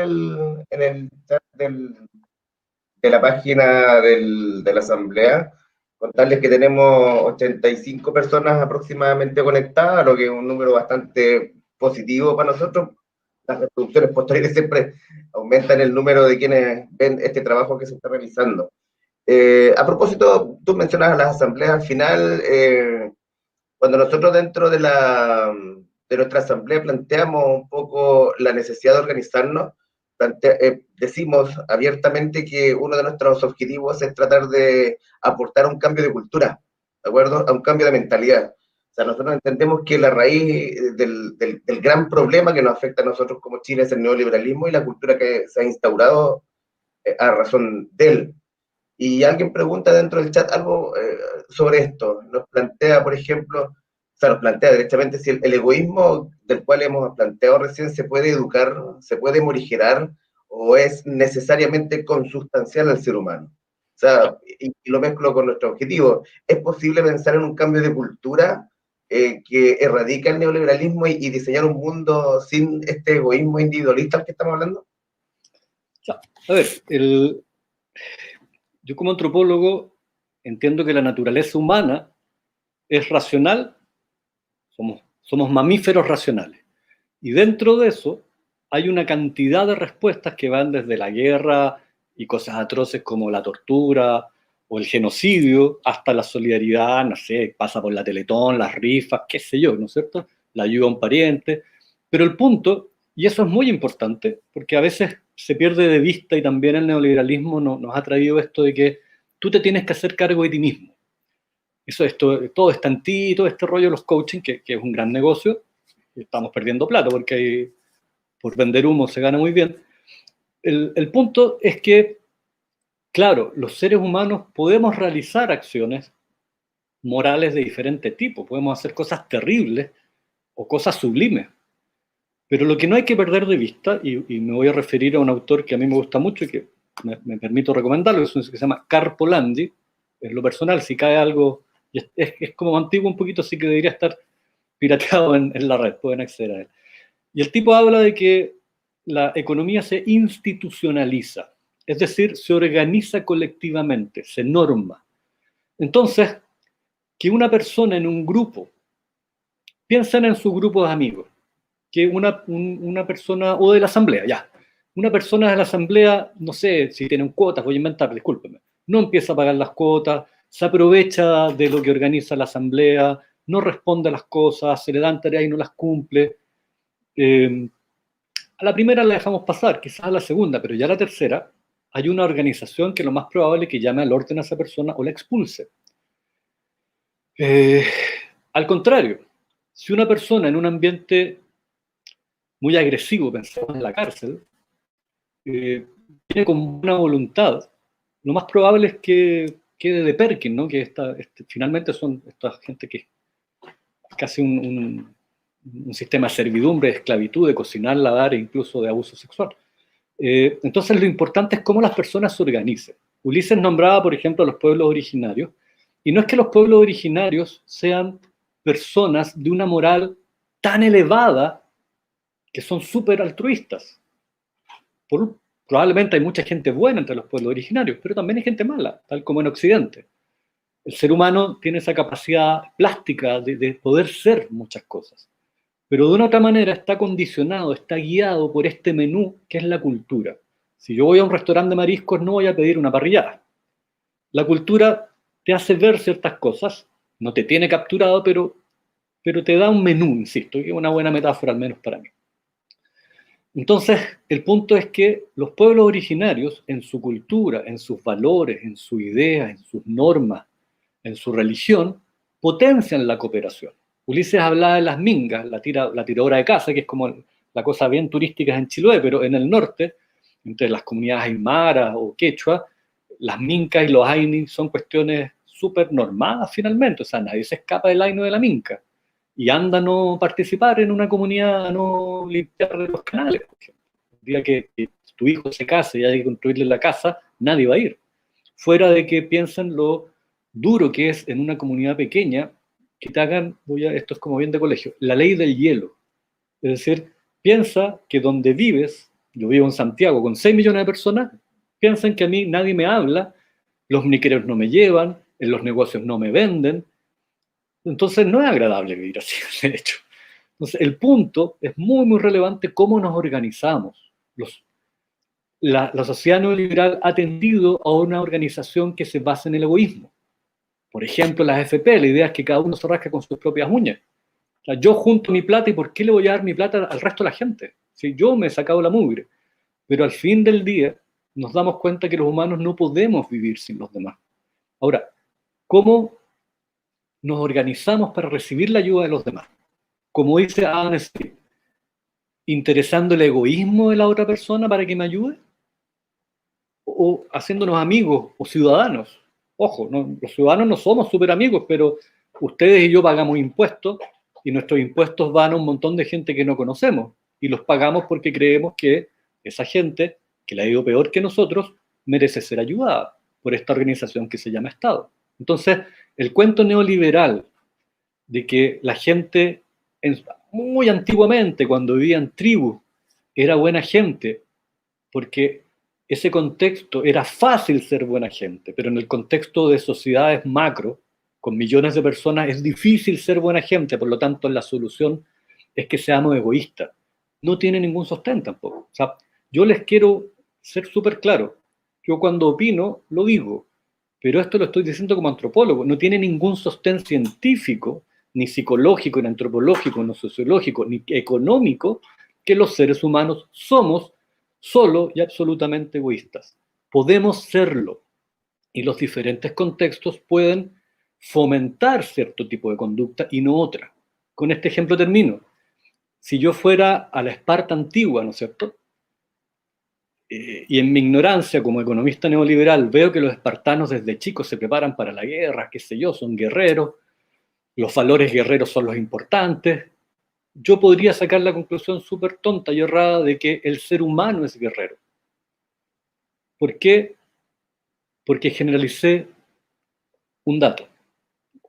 en el chat de la página de la Asamblea. Contarles que tenemos 85 personas aproximadamente conectadas, lo que es un número bastante positivo para nosotros. Las reproducciones posteriores siempre aumentan el número de quienes ven este trabajo que se está realizando. A propósito, tú mencionabas las asambleas al final, cuando nosotros dentro de nuestra asamblea planteamos un poco la necesidad de organizarnos, decimos abiertamente que uno de nuestros objetivos es tratar de aportar un cambio de cultura, ¿de acuerdo? A un cambio de mentalidad. O sea, nosotros entendemos que la raíz del gran problema que nos afecta a nosotros como Chile es el neoliberalismo y la cultura que se ha instaurado a razón de él. Y alguien pregunta dentro del chat algo sobre esto. Nos plantea, por ejemplo, o sea, nos plantea directamente si el egoísmo del cual hemos planteado recién se puede educar, se puede morigerar o es necesariamente consustancial al ser humano. O sea, y lo mezclo con nuestro objetivo. ¿Es posible pensar en un cambio de cultura que erradica el neoliberalismo y diseñar un mundo sin este egoísmo individualista al que estamos hablando? A ver, yo como antropólogo entiendo que la naturaleza humana es racional, somos mamíferos racionales. Y dentro de eso hay una cantidad de respuestas que van desde la guerra y cosas atroces como la tortura o el genocidio, hasta la solidaridad, no sé, pasa por la Teletón, las rifas, qué sé yo, ¿no es cierto? La ayuda a un pariente. Pero el punto, y eso es muy importante, porque a veces se pierde de vista y también el neoliberalismo nos ha traído esto de que tú te tienes que hacer cargo de ti mismo. Todo está en ti, todo este rollo de los coaching, que es un gran negocio, estamos perdiendo plata porque por vender humo se gana muy bien. El punto es que, claro, los seres humanos podemos realizar acciones morales de diferente tipo, podemos hacer cosas terribles o cosas sublimes, pero lo que no hay que perder de vista, y me voy a referir a un autor que a mí me gusta mucho y que me permito recomendarlo, que se llama Carpo Landi, en lo personal, si cae algo, es como antiguo un poquito, así que debería estar pirateado en la red, pueden acceder a él. Y el tipo habla de que la economía se institucionaliza, es decir, se organiza colectivamente, se norma. Entonces, que una persona en un grupo, piensen en su grupo de amigos, que una persona, o de la asamblea, ya, una persona de la asamblea, no sé si tienen cuotas, voy a inventar, discúlpeme, no empieza a pagar las cuotas, se aprovecha de lo que organiza la asamblea, no responde a las cosas, se le dan tareas y no las cumple. A la primera la dejamos pasar, quizás a la segunda, pero ya a la tercera hay una organización que lo más probable es que llame al orden a esa persona o la expulse. Al contrario, si una persona en un ambiente muy agresivo, pensamos en la cárcel, tiene con buena voluntad, lo más probable es que quede de Perkin, ¿no? Que finalmente son esta gente que es casi un sistema de servidumbre, de esclavitud, de cocinar, lavar e incluso de abuso sexual. Entonces lo importante es cómo las personas se organicen. Ulises nombraba, por ejemplo, a los pueblos originarios, y no es que los pueblos originarios sean personas de una moral tan elevada que son súper altruistas. Probablemente hay mucha gente buena entre los pueblos originarios, pero también hay gente mala, tal como en Occidente. El ser humano tiene esa capacidad plástica de poder ser muchas cosas, pero de una otra manera está condicionado, está guiado por este menú que es la cultura. Si yo voy a un restaurante de mariscos, no voy a pedir una parrillada. La cultura te hace ver ciertas cosas, no te tiene capturado, pero te da un menú, insisto, que es una buena metáfora al menos para mí. Entonces, el punto es que los pueblos originarios, en su cultura, en sus valores, en sus ideas, en sus normas, en su religión, potencian la cooperación. Ulises hablaba de las mingas, la tiradora de caza, que es como la cosa bien turística en Chiloé, pero en el norte, entre las comunidades aymaras o quechua, las mincas y los aini son cuestiones súper normadas finalmente, o sea, nadie se escapa del aino de la minca y anda a no participar en una comunidad, a no limpiar los canales, por ejemplo. El día que tu hijo se case y hay que construirle la casa, nadie va a ir. Fuera de que piensen lo duro que es en una comunidad pequeña que te hagan, esto es como bien de colegio, la ley del hielo. Es decir, piensa que donde vives, yo vivo en Santiago con 6 millones de personas, piensan que a mí nadie me habla, los miniqueros no me llevan, en los negocios no me venden. Entonces no es agradable vivir así, de hecho. Entonces el punto es muy, muy relevante cómo nos organizamos. La sociedad neoliberal ha tendido a una organización que se basa en el egoísmo. Por ejemplo, las FP, la idea es que cada uno se rasca con sus propias uñas. O sea, yo junto mi plata y ¿por qué le voy a dar mi plata al resto de la gente? Si yo me he sacado la mugre. Pero al fin del día nos damos cuenta que los humanos no podemos vivir sin los demás. Ahora, ¿cómo nos organizamos para recibir la ayuda de los demás? Como dice Adam Smith, ¿interesando el egoísmo de la otra persona para que me ayude? ¿O haciéndonos amigos o ciudadanos? Ojo, los ciudadanos no somos súper amigos, pero ustedes y yo pagamos impuestos y nuestros impuestos van a un montón de gente que no conocemos y los pagamos porque creemos que esa gente, que le ha ido peor que nosotros, merece ser ayudada. por esta organización que se llama Estado. Entonces, el cuento neoliberal de que la gente, muy antiguamente, cuando vivía en tribus, era buena gente, porque ese contexto era fácil ser buena gente, pero en el contexto de sociedades macro, con millones de personas, es difícil ser buena gente, por lo tanto la solución es que seamos egoístas. No tiene ningún sostén tampoco. O sea, yo les quiero ser súper claro. Yo cuando opino, lo digo, pero esto lo estoy diciendo como antropólogo. No tiene ningún sostén científico, ni psicológico, ni antropológico, ni sociológico, ni económico, que los seres humanos somos solo y absolutamente egoístas. Podemos serlo, y los diferentes contextos pueden fomentar cierto tipo de conducta y no otra. Con este ejemplo termino. Si yo fuera a la Esparta antigua, ¿no es cierto? Y en mi ignorancia como economista neoliberal veo que los espartanos desde chicos se preparan para la guerra, qué sé yo, son guerreros, los valores guerreros son los importantes. Yo podría sacar la conclusión súper tonta y errada de que el ser humano es guerrero. ¿Por qué? Porque generalicé un dato.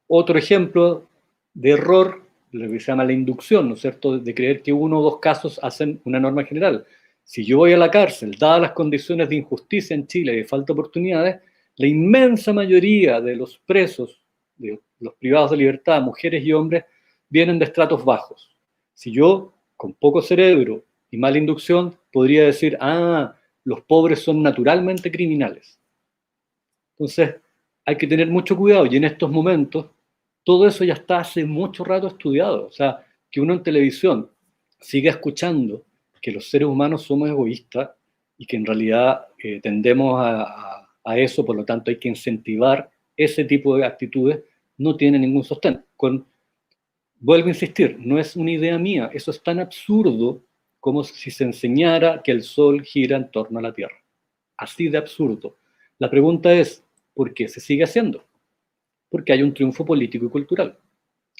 Otro ejemplo de error, lo que se llama la inducción, ¿no es cierto?, de creer que uno o dos casos hacen una norma general. Si yo voy a la cárcel, dadas las condiciones de injusticia en Chile y de falta de oportunidades, la inmensa mayoría de los presos, de los privados de libertad, mujeres y hombres, vienen de estratos bajos. Si yo, con poco cerebro y mala inducción, podría decir, los pobres son naturalmente criminales. Entonces, hay que tener mucho cuidado, y en estos momentos, todo eso ya está hace mucho rato estudiado. O sea, que uno en televisión siga escuchando que los seres humanos somos egoístas y que en realidad tendemos a eso, por lo tanto hay que incentivar ese tipo de actitudes, no tiene ningún sostén. Vuelvo a insistir, no es una idea mía, eso es tan absurdo como si se enseñara que el Sol gira en torno a la Tierra. Así de absurdo. La pregunta es, ¿por qué se sigue haciendo? Porque hay un triunfo político y cultural.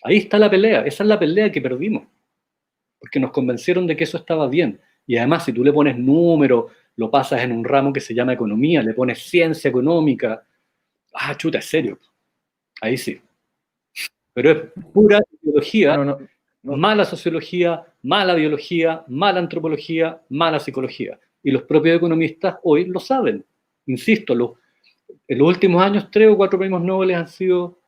Ahí está la pelea, esa es la pelea que perdimos. Porque nos convencieron de que eso estaba bien. Y además, si tú le pones número, lo pasas en un ramo que se llama economía, le pones ciencia económica, chuta, es serio. Ahí sí. Pero es pura ideología, Bueno, mala sociología, mala biología, mala antropología, mala psicología. Y los propios economistas hoy lo saben. Insisto, en los últimos años 3 o 4 premios Nobel han sido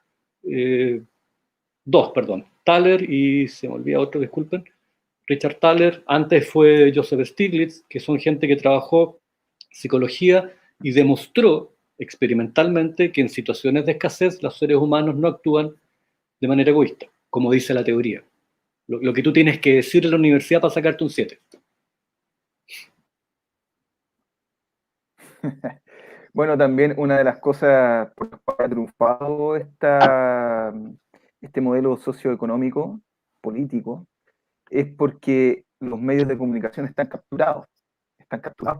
2, perdón. Thaler y se me olvida otro, disculpen. Richard Thaler, antes fue Joseph Stiglitz, que son gente que trabajó psicología y demostró experimentalmente que en situaciones de escasez los seres humanos no actúan de manera egoísta, como dice la teoría. Lo que tú tienes que decir en la universidad para sacarte un 7. Bueno, también una de las cosas por las cuales ha triunfado este modelo socioeconómico, político, es porque los medios de comunicación están capturados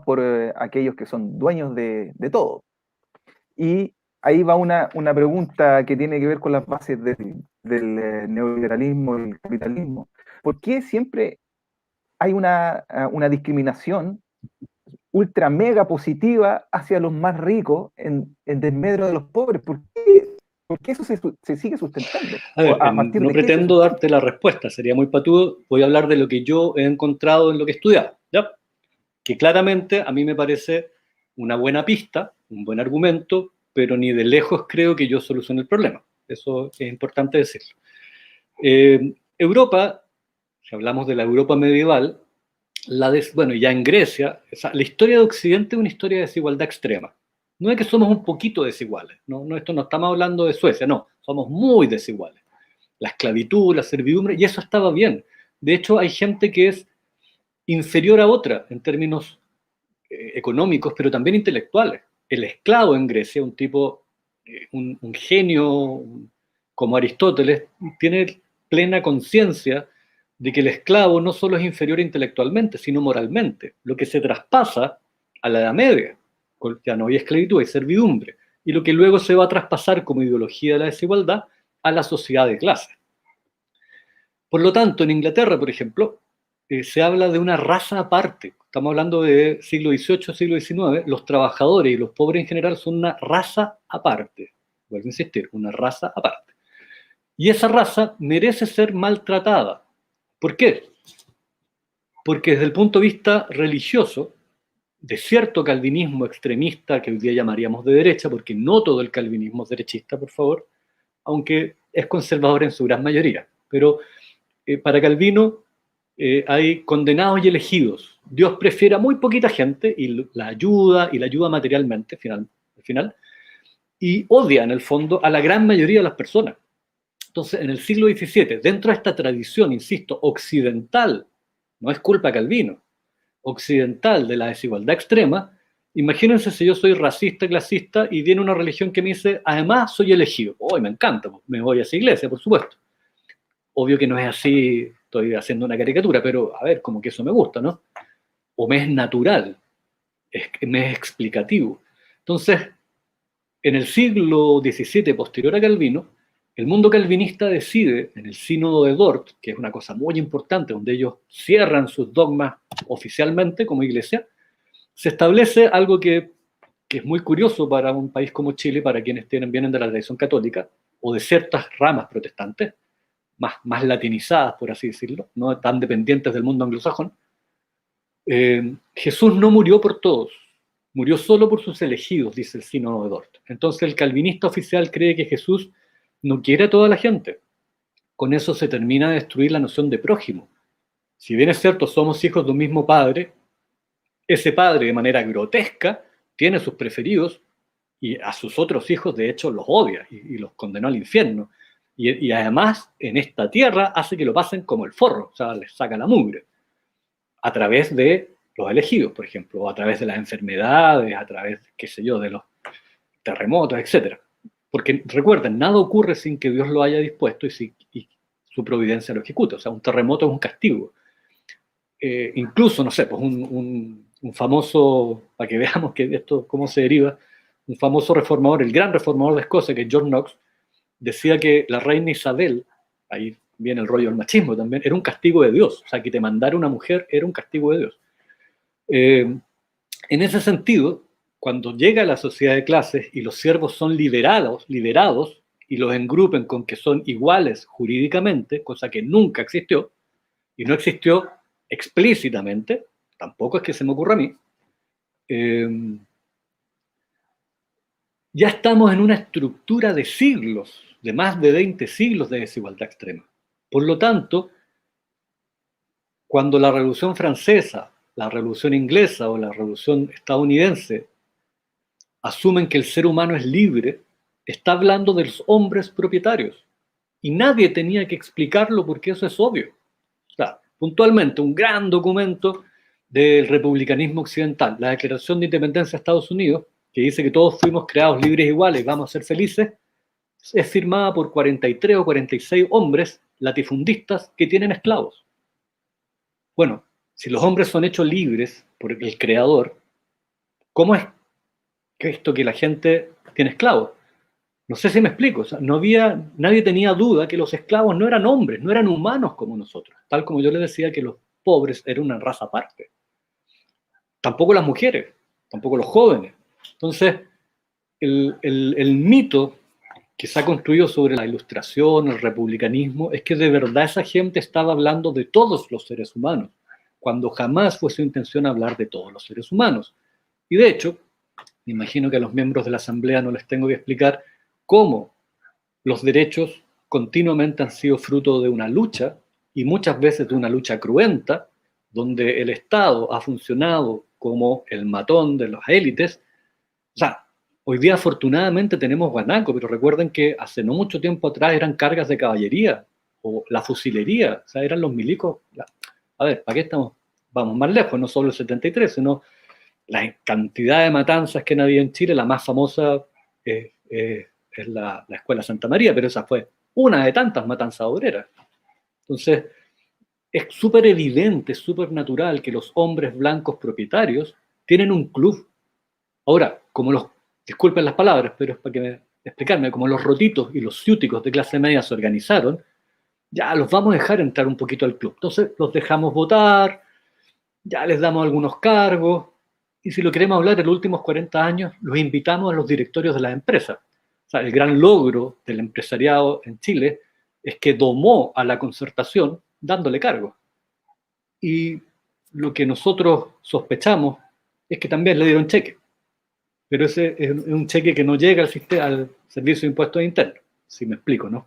por aquellos que son dueños de todo. Y ahí va una pregunta que tiene que ver con las bases del neoliberalismo y el capitalismo. ¿Por qué siempre hay una discriminación ultra mega positiva hacia los más ricos en desmedro de los pobres? ¿Por qué eso se sigue sustentando? A ver, no pretendo darte la respuesta, sería muy patudo. Voy a hablar de lo que yo he encontrado en lo que he estudiado, ¿ya? Que claramente a mí me parece una buena pista, un buen argumento, pero ni de lejos creo que yo solucione el problema. Eso es importante decirlo. Europa, si hablamos de la Europa medieval, ya en Grecia, la historia de Occidente es una historia de desigualdad extrema. No es que somos un poquito desiguales, no estamos hablando de Suecia, no, somos muy desiguales. La esclavitud, la servidumbre, y eso estaba bien. De hecho, hay gente que es inferior a otra en términos económicos, pero también intelectuales. El esclavo en Grecia, un tipo, un genio como Aristóteles, tiene plena conciencia de que el esclavo no solo es inferior intelectualmente, sino moralmente, lo que se traspasa a la Edad Media. Ya no hay esclavitud, hay servidumbre, y lo que luego se va a traspasar como ideología de la desigualdad a la sociedad de clase. Por lo tanto, en Inglaterra, por ejemplo, se habla de una raza aparte, estamos hablando de siglo XVIII, siglo XIX, los trabajadores y los pobres en general son una raza aparte. Vuelvo a insistir, una raza aparte. Y esa raza merece ser maltratada. ¿Por qué? Porque desde el punto de vista religioso, de cierto calvinismo extremista, que hoy día llamaríamos de derecha, porque no todo el calvinismo es derechista, por favor, aunque es conservador en su gran mayoría. Pero para Calvino hay condenados y elegidos. Dios prefiere a muy poquita gente y la ayuda materialmente, al final, y odia en el fondo a la gran mayoría de las personas. Entonces, en el siglo XVII, dentro de esta tradición, insisto, occidental, no es culpa de Calvino, occidental de la desigualdad extrema, imagínense si yo soy racista, clasista, y viene una religión que me dice, además soy elegido. ¡Oh, me encanta! Me voy a esa iglesia, por supuesto. Obvio que no es así, estoy haciendo una caricatura, pero a ver, como que eso me gusta, ¿no? O me es natural, me es explicativo. Entonces, en el siglo XVII, posterior a Calvino, el mundo calvinista decide, en el Sínodo de Dort, que es una cosa muy importante, donde ellos cierran sus dogmas oficialmente como iglesia, se establece algo que es muy curioso para un país como Chile, para quienes vienen de la tradición católica, o de ciertas ramas protestantes, más latinizadas, por así decirlo, no tan dependientes del mundo anglosajón. Jesús no murió por todos, murió solo por sus elegidos, dice el Sínodo de Dort. Entonces el calvinista oficial cree que Jesús no quiere a toda la gente. Con eso se termina de destruir la noción de prójimo. Si bien es cierto, somos hijos de un mismo padre, ese padre de manera grotesca tiene sus preferidos y a sus otros hijos de hecho los odia y los condenó al infierno. Y además en esta tierra hace que lo pasen como el forro, o sea, les saca la mugre. A través de los elegidos, por ejemplo, o a través de las enfermedades, a través, qué sé yo, de los terremotos, etc. Porque recuerden, nada ocurre sin que Dios lo haya dispuesto y su providencia lo ejecute. O sea, un terremoto es un castigo. Incluso, no sé, pues un famoso, para que veamos que esto cómo se deriva, un famoso reformador, el gran reformador de Escocia, que es John Knox, decía que la reina Isabel, ahí viene el rollo del machismo también, era un castigo de Dios. O sea, que te mandara una mujer era un castigo de Dios. En ese sentido, cuando llega la sociedad de clases y los siervos son liberados y los engrupen con que son iguales jurídicamente, cosa que nunca existió, y no existió explícitamente, tampoco es que se me ocurra a mí, ya estamos en una estructura de siglos, de más de 20 siglos de desigualdad extrema. Por lo tanto, cuando la Revolución Francesa, la Revolución Inglesa o la Revolución Estadounidense asumen que el ser humano es libre, está hablando de los hombres propietarios. Y nadie tenía que explicarlo porque eso es obvio. O sea, puntualmente, un gran documento del republicanismo occidental, la Declaración de Independencia de Estados Unidos, que dice que todos fuimos creados libres e iguales y vamos a ser felices, es firmada por 43 o 46 hombres latifundistas que tienen esclavos. Bueno, si los hombres son hechos libres por el creador, ¿cómo es que esto que la gente tiene esclavos? No sé si me explico. O sea, nadie tenía duda que los esclavos no eran hombres, no eran humanos como nosotros. Tal como yo les decía que los pobres eran una raza aparte. Tampoco las mujeres, tampoco los jóvenes. Entonces, el mito que se ha construido sobre la ilustración, el republicanismo, es que de verdad esa gente estaba hablando de todos los seres humanos, cuando jamás fue su intención hablar de todos los seres humanos. Y de hecho, me imagino que a los miembros de la Asamblea no les tengo que explicar cómo los derechos continuamente han sido fruto de una lucha, y muchas veces de una lucha cruenta, donde el Estado ha funcionado como el matón de las élites. O sea, hoy día afortunadamente tenemos guanaco, pero recuerden que hace no mucho tiempo atrás eran cargas de caballería, o la fusilería, o sea, eran los milicos. A ver, ¿para qué estamos? Vamos más lejos, no solo el 73, sino la cantidad de matanzas que han habido en Chile. La más famosa es la Escuela Santa María, pero esa fue una de tantas matanzas obreras. Entonces, es súper evidente, súper natural que los hombres blancos propietarios tienen un club. Ahora, disculpen las palabras, pero es para explicarme, como los rotitos y los ciúticos de clase media se organizaron, ya los vamos a dejar entrar un poquito al club. Entonces, los dejamos votar, ya les damos algunos cargos, y si lo queremos hablar en los últimos 40 años, los invitamos a los directorios de las empresas. O sea, el gran logro del empresariado en Chile es que domó a la concertación dándole cargos. Y lo que nosotros sospechamos es que también le dieron cheque. Pero ese es un cheque que no llega al sistema, al Servicio de Impuestos Internos, si me explico, ¿no?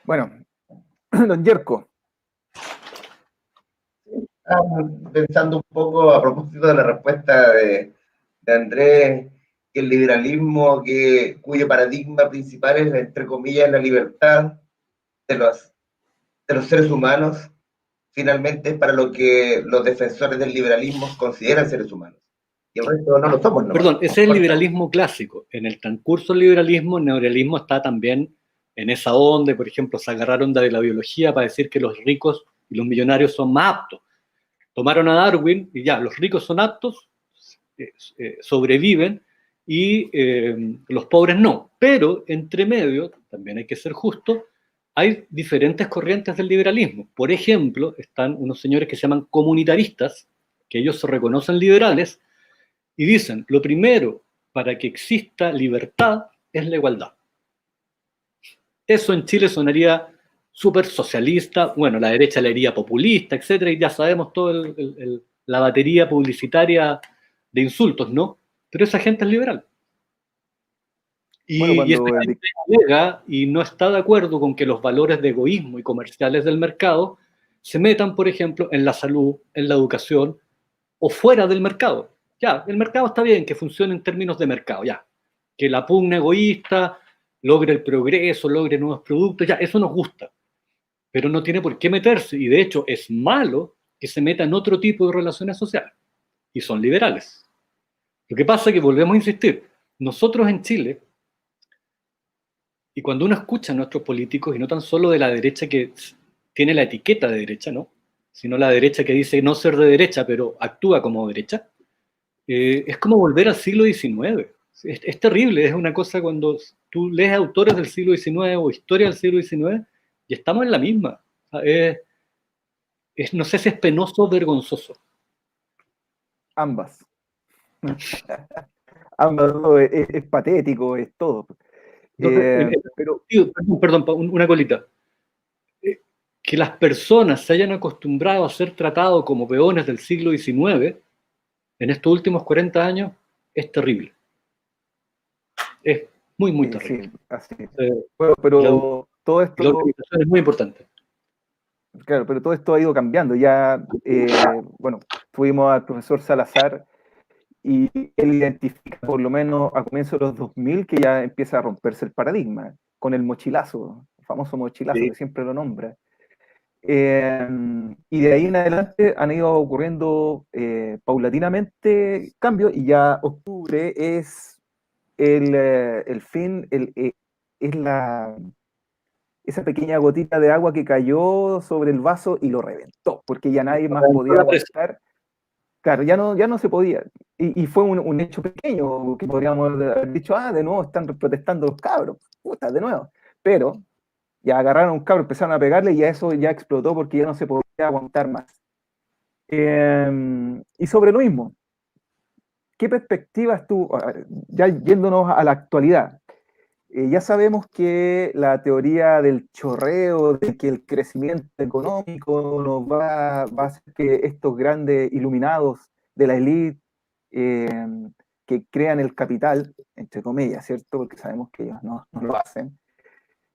Bueno, don Yerko. Pensando un poco a propósito de la respuesta de Andrés, que el liberalismo cuyo paradigma principal es, entre comillas, la libertad de los seres humanos, finalmente es para lo que los defensores del liberalismo consideran seres humanos. Y el resto no lo somos, ¿no? Perdón, ese es el liberalismo clásico. En el transcurso del liberalismo, el neoliberalismo está también en esa onda. Por ejemplo, se agarraron de la biología para decir que los ricos y los millonarios son más aptos. Tomaron a Darwin y ya, los ricos son aptos, sobreviven, y los pobres no. Pero entre medio, también hay que ser justo, hay diferentes corrientes del liberalismo. Por ejemplo, están unos señores que se llaman comunitaristas, que ellos se reconocen liberales, y dicen, lo primero para que exista libertad es la igualdad. Eso en Chile sonaría súper socialista, bueno, la derecha le diría populista, etcétera, y ya sabemos toda la batería publicitaria de insultos, ¿no? Pero esa gente es liberal. Y, Bueno, y esa gente llega y no está de acuerdo con que los valores de egoísmo y comerciales del mercado se metan, por ejemplo, en la salud, en la educación o fuera del mercado. Ya, el mercado está bien, que funcione en términos de mercado, ya. Que la pugna egoísta logre el progreso, logre nuevos productos, ya, eso nos gusta. Pero no tiene por qué meterse, y de hecho es malo que se meta en otro tipo de relaciones sociales. Y son liberales. Lo que pasa es que volvemos a insistir, nosotros en Chile, y cuando uno escucha a nuestros políticos, y no tan solo de la derecha que tiene la etiqueta de derecha, ¿no? Sino la derecha que dice no ser de derecha, pero actúa como derecha, es como volver al siglo XIX. Es terrible, es una cosa cuando tú lees autores del siglo XIX o historia del siglo XIX y estamos en la misma. O sea, no sé si es penoso o vergonzoso. Ambas. Ambas, es patético, es todo. Pero, perdón, una colita. Que las personas se hayan acostumbrado a ser tratados como peones del siglo XIX en estos últimos 40 años es terrible. Es muy, muy terrible. Sí, así. Bueno, pero todo esto... La organización es muy importante. Claro, pero todo esto ha ido cambiando. Ya, bueno, fuimos al profesor Salazar y él identifica, por lo menos a comienzos de los 2000, que ya empieza a romperse el paradigma con el mochilazo, el famoso mochilazo, sí, que siempre lo nombra. Y de ahí en adelante han ido ocurriendo paulatinamente cambios, y ya octubre es el fin, es esa pequeña gotita de agua que cayó sobre el vaso y lo reventó, porque ya nadie más podía aguantar. Claro, ya no se podía. Y fue un hecho pequeño, que podríamos haber dicho, de nuevo están protestando los cabros, puta, de nuevo. Pero ya agarraron a un cabro, empezaron a pegarle y ya eso ya explotó porque ya no se podía aguantar más. Y sobre lo mismo, ¿qué perspectivas tú, ya yéndonos a la actualidad? Ya sabemos que la teoría del chorreo, de que el crecimiento económico nos va a hacer que estos grandes iluminados de la élite que crean el capital, entre comillas, ¿cierto? Porque sabemos que ellos no lo hacen.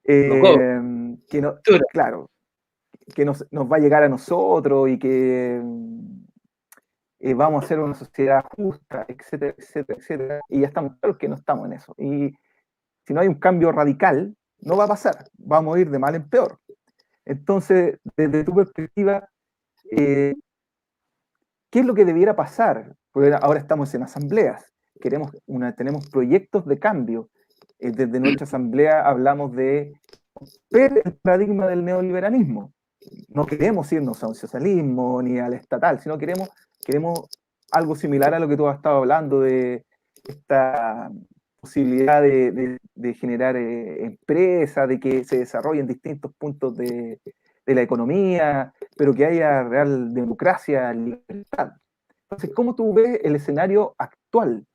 Que no, claro, que nos va a llegar a nosotros y que vamos a ser una sociedad justa, etcétera, etcétera, etcétera. Y ya estamos claros que no estamos en eso. Y si no hay un cambio radical, no va a pasar, vamos a ir de mal en peor. Entonces, desde tu perspectiva, ¿qué es lo que debiera pasar? Porque ahora estamos en asambleas, tenemos proyectos de cambio. Desde nuestra asamblea hablamos de romper el paradigma del neoliberalismo. No queremos irnos a un socialismo ni al estatal, sino queremos algo similar a lo que tú has estado hablando de posibilidad de generar empresas, de que se desarrollen distintos puntos de la economía, pero que haya real democracia, libertad. Entonces, ¿cómo tú ves el escenario actual?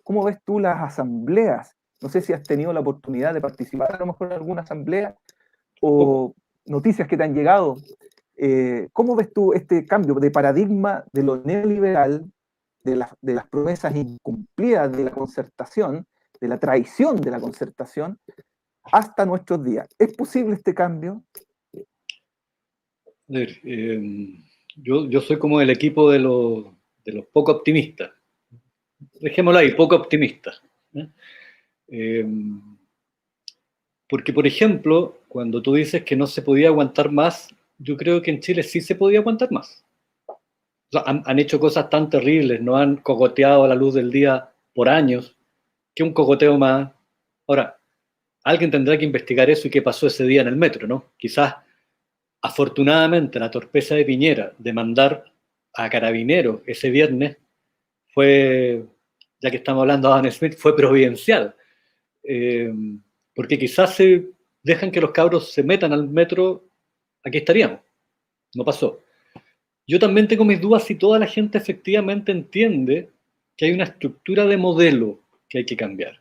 ¿Cómo ves tú las asambleas? No sé si has tenido la oportunidad de participar a lo mejor en alguna asamblea o noticias que te han llegado. ¿Cómo ves tú este cambio de paradigma de lo neoliberal, de las promesas incumplidas de la concertación, de la traición de la concertación, hasta nuestros días? ¿Es posible este cambio? A ver, yo soy como del equipo de los poco optimistas. Dejémoslo ahí, poco optimistas. ¿Eh? Porque, por ejemplo, cuando tú dices que no se podía aguantar más, yo creo que en Chile sí se podía aguantar más. O sea, han hecho cosas tan terribles, no han cogoteado a la luz del día por años, que un cogoteo más. Ahora, alguien tendrá que investigar eso y qué pasó ese día en el metro, ¿no? Quizás, afortunadamente, la torpeza de Piñera de mandar a Carabineros ese viernes fue, ya que estamos hablando de Adam Smith, fue providencial. Porque quizás se dejan que los cabros se metan al metro, aquí estaríamos. No pasó. Yo también tengo mis dudas si toda la gente efectivamente entiende que hay una estructura de modelo que hay que cambiar.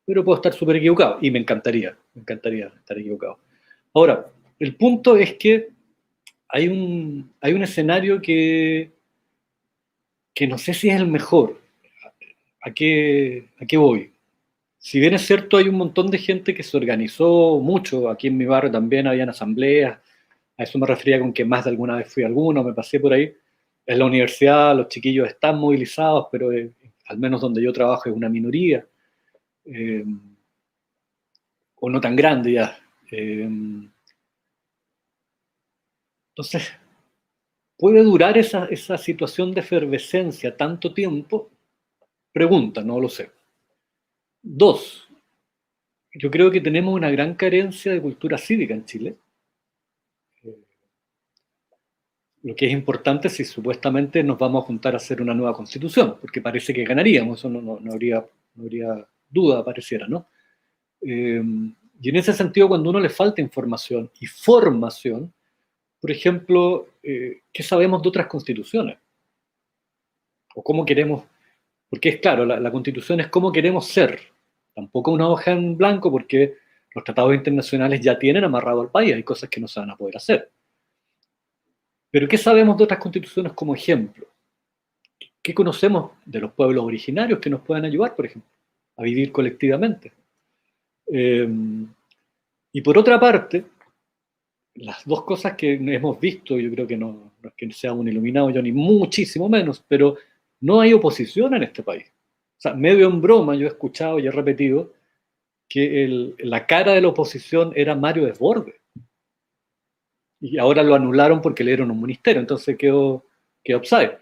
Pero puedo estar súper equivocado y me encantaría estar equivocado. Ahora, el punto es que hay un escenario que no sé si es el mejor. ¿A qué voy? Si bien es cierto, hay un montón de gente que se organizó mucho, aquí en mi barrio también habían asambleas, a eso me refería con que más de alguna vez fui a alguno, me pasé por ahí. En la universidad los chiquillos están movilizados, pero al menos donde yo trabajo es una minoría, eh, o no tan grande ya. Entonces, ¿puede durar esa situación de efervescencia tanto tiempo? Pregunta, no lo sé. Dos, yo creo que tenemos una gran carencia de cultura cívica en Chile. Lo que es importante si supuestamente nos vamos a juntar a hacer una nueva constitución, porque parece que ganaríamos, eso no habría duda, pareciera, ¿no? Y en ese sentido, cuando a uno le falta información y formación, por ejemplo, ¿qué sabemos de otras constituciones? O cómo queremos, porque es claro, la constitución es cómo queremos ser, tampoco una hoja en blanco, porque los tratados internacionales ya tienen amarrado al país, hay cosas que no se van a poder hacer. Pero ¿qué sabemos de otras constituciones como ejemplo? ¿Qué conocemos de los pueblos originarios que nos puedan ayudar, por ejemplo, a vivir colectivamente? Y por otra parte, las dos cosas que hemos visto, yo creo que no es que sea un iluminado yo ni muchísimo menos, pero no hay oposición en este país. O sea, medio en broma yo he escuchado y he repetido que la cara de la oposición era Mario Desbordes. Y ahora lo anularon porque le dieron un ministerio, entonces quedó offside,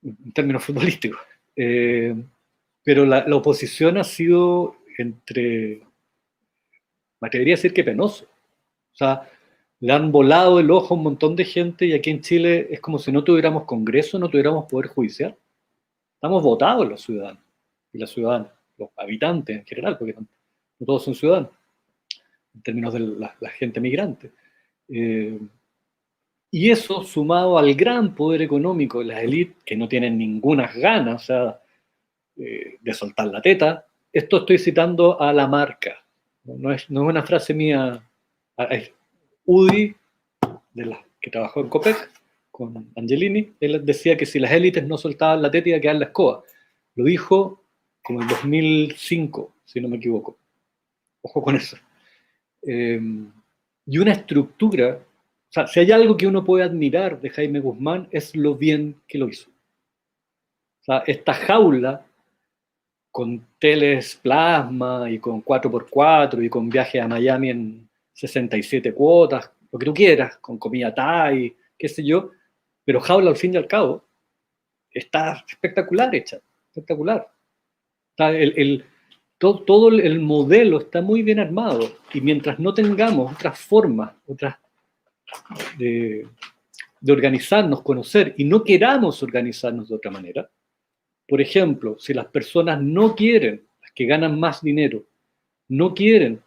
en términos futbolísticos. Pero la oposición ha sido me atrevería a decir que penoso. O sea, le han volado el ojo a un montón de gente y aquí en Chile es como si no tuviéramos Congreso, no tuviéramos Poder Judicial. Estamos votados los ciudadanos y las ciudadanas, los habitantes en general, porque no todos son ciudadanos, en términos de la gente migrante. Y eso sumado al gran poder económico de las élites, que no tienen ninguna ganas, o sea, de soltar la teta. Esto estoy citando a Lamarca, no es una frase mía, es Udi, que trabajó en COPEC, con Angelini, él decía que si las élites no soltaban la teta iba a quedar la escoba. Lo dijo como en 2005, si no me equivoco. Ojo con eso. Y una estructura, o sea, si hay algo que uno puede admirar de Jaime Guzmán es lo bien que lo hizo. O sea, esta jaula con teles plasma y con 4x4 y con viajes a Miami en 67 cuotas, lo que tú quieras, con comida Thai, qué sé yo, pero jaula al fin y al cabo está espectacular hecha, espectacular. Está todo el modelo está muy bien armado y mientras no tengamos otras formas, de organizarnos, conocer y no queramos organizarnos de otra manera, por ejemplo, si las personas no quieren, las que ganan más dinero no quieren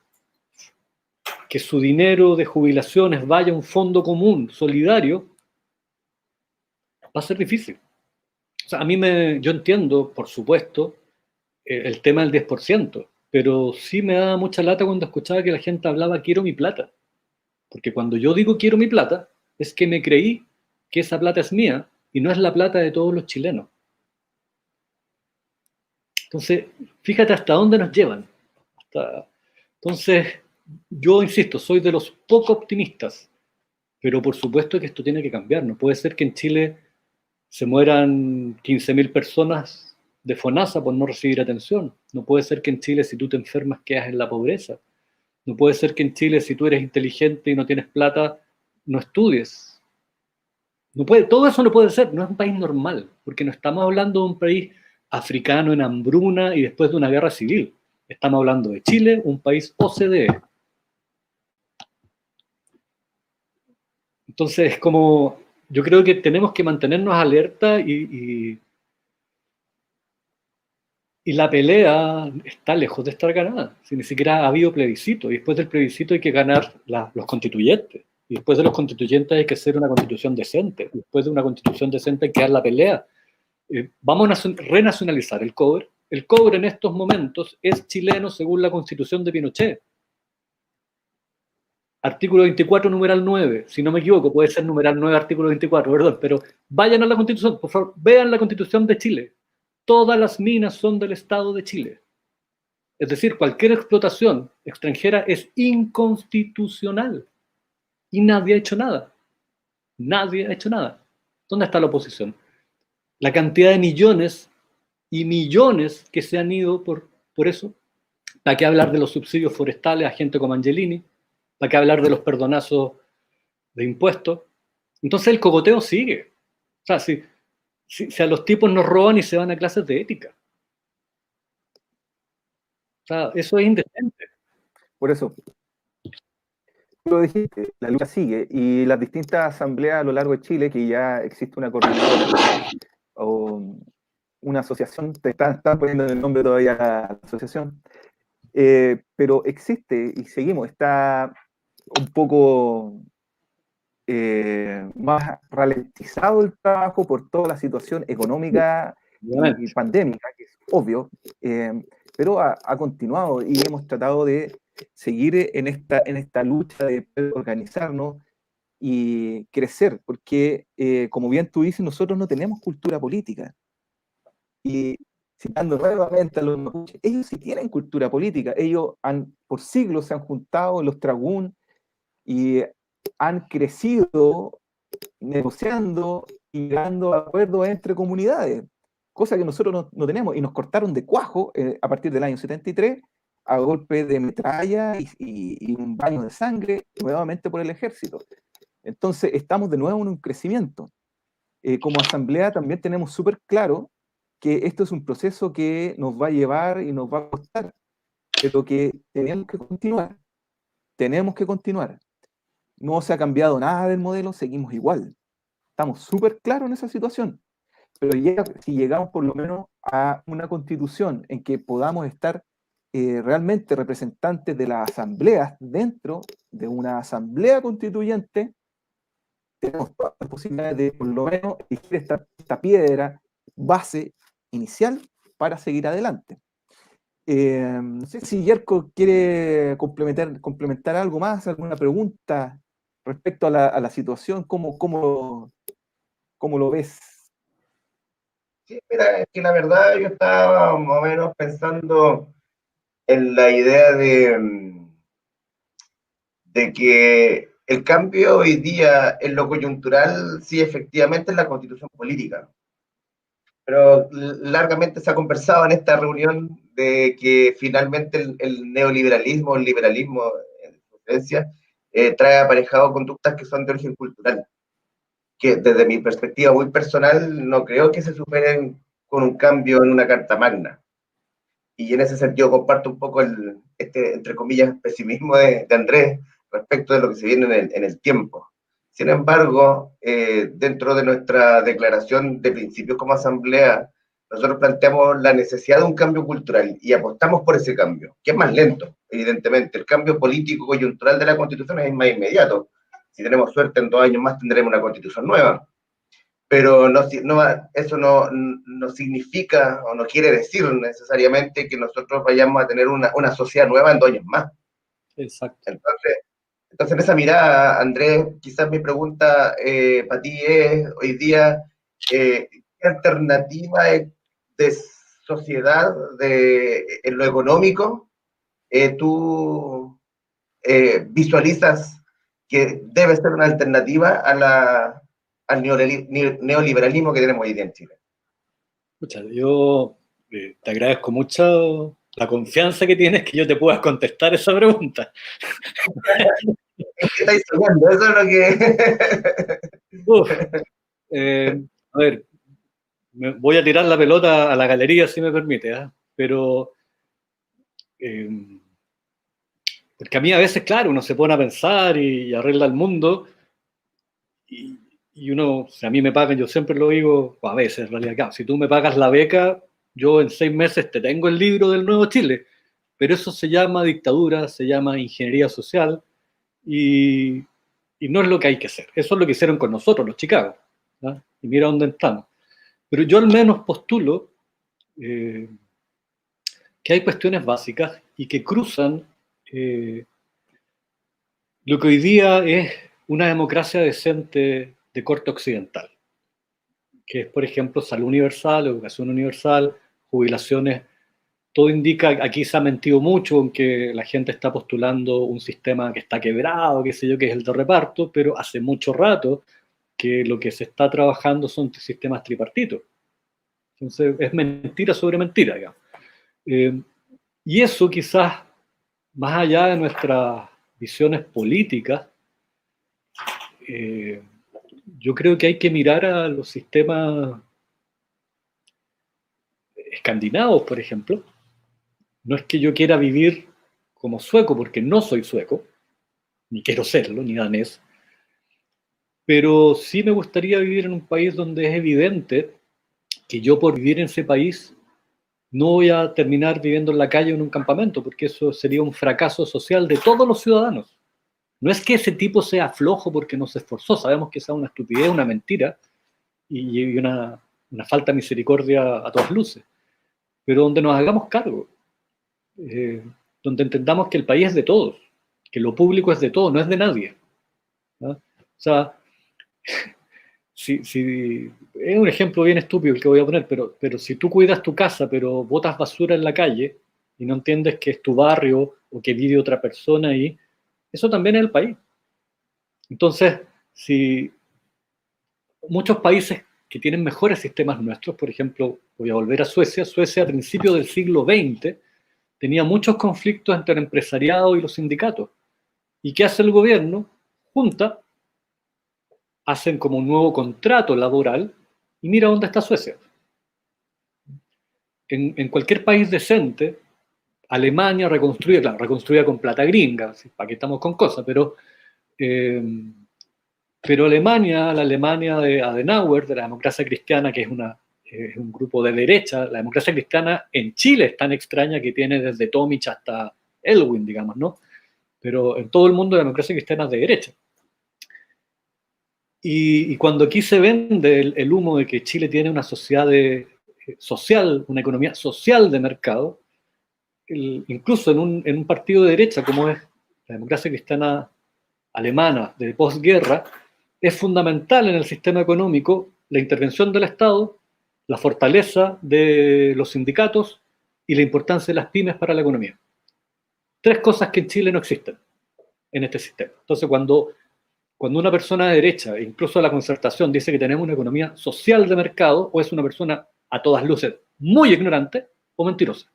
que su dinero de jubilaciones vaya a un fondo común, solidario, va a ser difícil. O sea, yo entiendo, por supuesto, el tema del 10%, pero sí me da mucha lata cuando escuchaba que la gente hablaba quiero mi plata. Porque cuando yo digo quiero mi plata, es que me creí que esa plata es mía y no es la plata de todos los chilenos. Entonces, fíjate hasta dónde nos llevan. Entonces, yo insisto, soy de los poco optimistas, pero por supuesto que esto tiene que cambiar. No puede ser que en Chile se mueran 15.000 personas de FONASA por no recibir atención. No puede ser que en Chile, si tú te enfermas, quedas en la pobreza. No puede ser que en Chile, si tú eres inteligente y no tienes plata, no estudies. No puede, todo eso no puede ser, no es un país normal, porque no estamos hablando de un país africano en hambruna y después de una guerra civil. Estamos hablando de Chile, un país OCDE. Entonces, como yo creo que tenemos que mantenernos alerta y la pelea está lejos de estar ganada. Si ni siquiera ha habido plebiscito, y después del plebiscito hay que ganar los constituyentes. Y después de los constituyentes hay que hacer una constitución decente. Después de una constitución decente hay que dar la pelea. Vamos a renacionalizar el cobre. El cobre en estos momentos es chileno según la constitución de Pinochet. Artículo 24, numeral 9. Si no me equivoco, puede ser numeral 9, artículo 24, perdón. Pero vayan a la constitución, por favor, vean la constitución de Chile. Todas las minas son del Estado de Chile. Es decir, cualquier explotación extranjera es inconstitucional. Y nadie ha hecho nada. Nadie ha hecho nada. ¿Dónde está la oposición? La cantidad de millones y millones que se han ido por eso. ¿Para qué hablar de los subsidios forestales a gente como Angelini? ¿Para qué hablar de los perdonazos de impuestos? Entonces el cogoteo sigue. O sea, si a los tipos nos roban y se van a clases de ética. O sea, eso es indecente. Por eso, lo dijiste, la lucha sigue y las distintas asambleas a lo largo de Chile, que ya existe una coordinadora o una asociación, te están poniendo el nombre todavía a la asociación, pero existe y seguimos, está un poco más ralentizado el trabajo por toda la situación económica y pandémica, que es obvio, pero ha continuado y hemos tratado de seguir en esta lucha de organizarnos y crecer, porque como bien tú dices, nosotros no tenemos cultura política. Y citando nuevamente a los mapuches, ellos sí tienen cultura política, ellos por siglos se han juntado en los tragún y han crecido negociando y llegando a acuerdos entre comunidades, cosa que nosotros no tenemos, y nos cortaron de cuajo a partir del año 73 a golpe de metralla y un baño de sangre nuevamente por el ejército. Entonces estamos de nuevo en un crecimiento. Como asamblea también tenemos súper claro que esto es un proceso que nos va a llevar y nos va a costar, pero que tenemos que continuar. Tenemos que continuar. No se ha cambiado nada del modelo, seguimos igual. Estamos súper claros en esa situación. Pero si llegamos por lo menos a una constitución en que podamos estar realmente representantes de las asambleas dentro de una asamblea constituyente, tenemos todas las posibilidades de por lo menos elegir esta piedra base inicial para seguir adelante. No sé si Yerko quiere complementar algo más, alguna pregunta respecto a la situación, ¿cómo lo ves? Sí, mira, es que la verdad yo estaba más o menos pensando en la idea de que el cambio hoy día en lo coyuntural, sí, efectivamente es la constitución política. Pero largamente se ha conversado en esta reunión de que finalmente el neoliberalismo, el liberalismo en su esencia, trae aparejado conductas que son de origen cultural, que desde mi perspectiva muy personal no creo que se superen con un cambio en una carta magna. Y en ese sentido comparto un poco entre comillas, pesimismo de Andrés respecto de lo que se viene en el tiempo. Sin embargo, dentro de nuestra declaración de principios como asamblea, nosotros planteamos la necesidad de un cambio cultural y apostamos por ese cambio, que es más lento, evidentemente. El cambio político coyuntural de la Constitución es más inmediato. Si tenemos suerte, en 2 años más tendremos una Constitución nueva. Pero eso no significa o no quiere decir necesariamente que nosotros vayamos a tener una sociedad nueva en 2 años más. Exacto. Entonces, en esa mirada, Andrés, quizás mi pregunta para ti es, hoy día, ¿qué alternativa de sociedad en lo económico tú visualizas que debe ser una alternativa al neoliberalismo que tenemos hoy día en Chile? Escucha, yo te agradezco mucho la confianza que tienes que yo te pueda contestar esa pregunta. ¿En qué estáis soñando? Eso es lo que... a ver, voy a tirar la pelota a la galería si me permite, ¿eh? Pero porque a mí a veces, claro, uno se pone a pensar y arregla el mundo y uno, si a mí me pagan, yo siempre lo digo, a veces en realidad, claro, si tú me pagas la beca, yo en 6 meses te tengo el libro del Nuevo Chile, pero eso se llama dictadura, se llama ingeniería social y no es lo que hay que hacer. Eso es lo que hicieron con nosotros, los Chicago, ¿no? Y mira dónde estamos. Pero yo al menos postulo que hay cuestiones básicas y que cruzan lo que hoy día es una democracia decente de corte occidental, que es, por ejemplo, salud universal, educación universal, jubilaciones. Todo indica, aquí se ha mentido mucho en que la gente está postulando un sistema que está quebrado, qué sé yo, que es el de reparto, pero hace mucho rato que lo que se está trabajando son sistemas tripartitos. Entonces, es mentira sobre mentira, digamos. Y eso quizás, más allá de nuestras visiones políticas, yo creo que hay que mirar a los sistemas escandinavos, por ejemplo. No es que yo quiera vivir como sueco, porque no soy sueco, ni quiero serlo, ni danés, pero sí me gustaría vivir en un país donde es evidente que yo por vivir en ese país no voy a terminar viviendo en la calle o en un campamento, porque eso sería un fracaso social de todos los ciudadanos. No es que ese tipo sea flojo porque no se esforzó, sabemos que esa es una estupidez, una mentira y una falta de misericordia a todas luces, pero donde nos hagamos cargo, donde entendamos que el país es de todos, que lo público es de todos, no es de nadie, ¿no? O sea, si es un ejemplo bien estúpido el que voy a poner, pero si tú cuidas tu casa, pero botas basura en la calle y no entiendes que es tu barrio o que vive otra persona ahí, eso también es el país. Entonces, si muchos países que tienen mejores sistemas nuestros, por ejemplo, voy a volver a Suecia, Suecia a principios del siglo XX tenía muchos conflictos entre el empresariado y los sindicatos. ¿Y qué hace el gobierno? Junta, hacen como un nuevo contrato laboral y mira dónde está Suecia. En cualquier país decente, Alemania reconstruye, claro, reconstruye con plata gringa, para que estamos con cosas, pero Alemania, la Alemania de Adenauer, de la democracia cristiana, que es un grupo de derecha, la democracia cristiana en Chile es tan extraña que tiene desde Tomic hasta Elwin, digamos, ¿no? Pero en todo el mundo la democracia cristiana es de derecha. Y cuando aquí se vende el humo de que Chile tiene una sociedad social, una economía social de mercado, incluso en un partido de derecha como es la democracia cristiana alemana de posguerra, es fundamental en el sistema económico la intervención del Estado, la fortaleza de los sindicatos y la importancia de las pymes para la economía. 3 cosas que en Chile no existen en este sistema. Entonces, cuando una persona de derecha, incluso la Concertación, dice que tenemos una economía social de mercado, o es una persona a todas luces muy ignorante o mentirosa.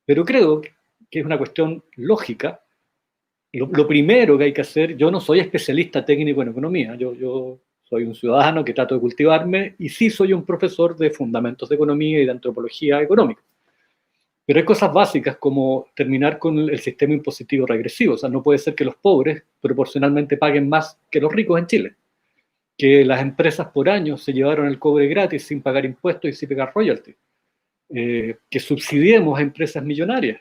Pero creo que es una cuestión lógica. Lo primero que hay que hacer, yo no soy especialista técnico en economía, yo soy un ciudadano que trato de cultivarme y sí soy un profesor de fundamentos de economía y de antropología económica. Pero hay cosas básicas como terminar con el sistema impositivo regresivo. O sea, no puede ser que los pobres proporcionalmente paguen más que los ricos en Chile. Que las empresas por años se llevaron el cobre gratis sin pagar impuestos y sin pagar royalties. que subsidiemos a empresas millonarias,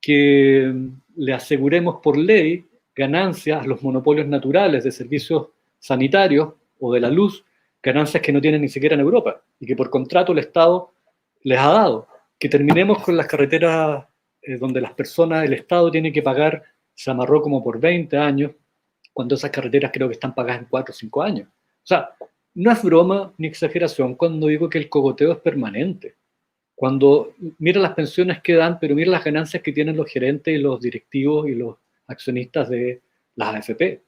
que le aseguremos por ley ganancias a los monopolios naturales de servicios sanitarios o de la luz, ganancias que no tienen ni siquiera en Europa y que por contrato el Estado les ha dado. Que terminemos con las carreteras donde las personas, el Estado tiene que pagar, se amarró como por 20 años, cuando esas carreteras creo que están pagadas en 4 o 5 años. O sea, no es broma ni exageración cuando digo que el cogoteo es permanente. Cuando mira las pensiones que dan, pero mira las ganancias que tienen los gerentes y los directivos y los accionistas de las AFP.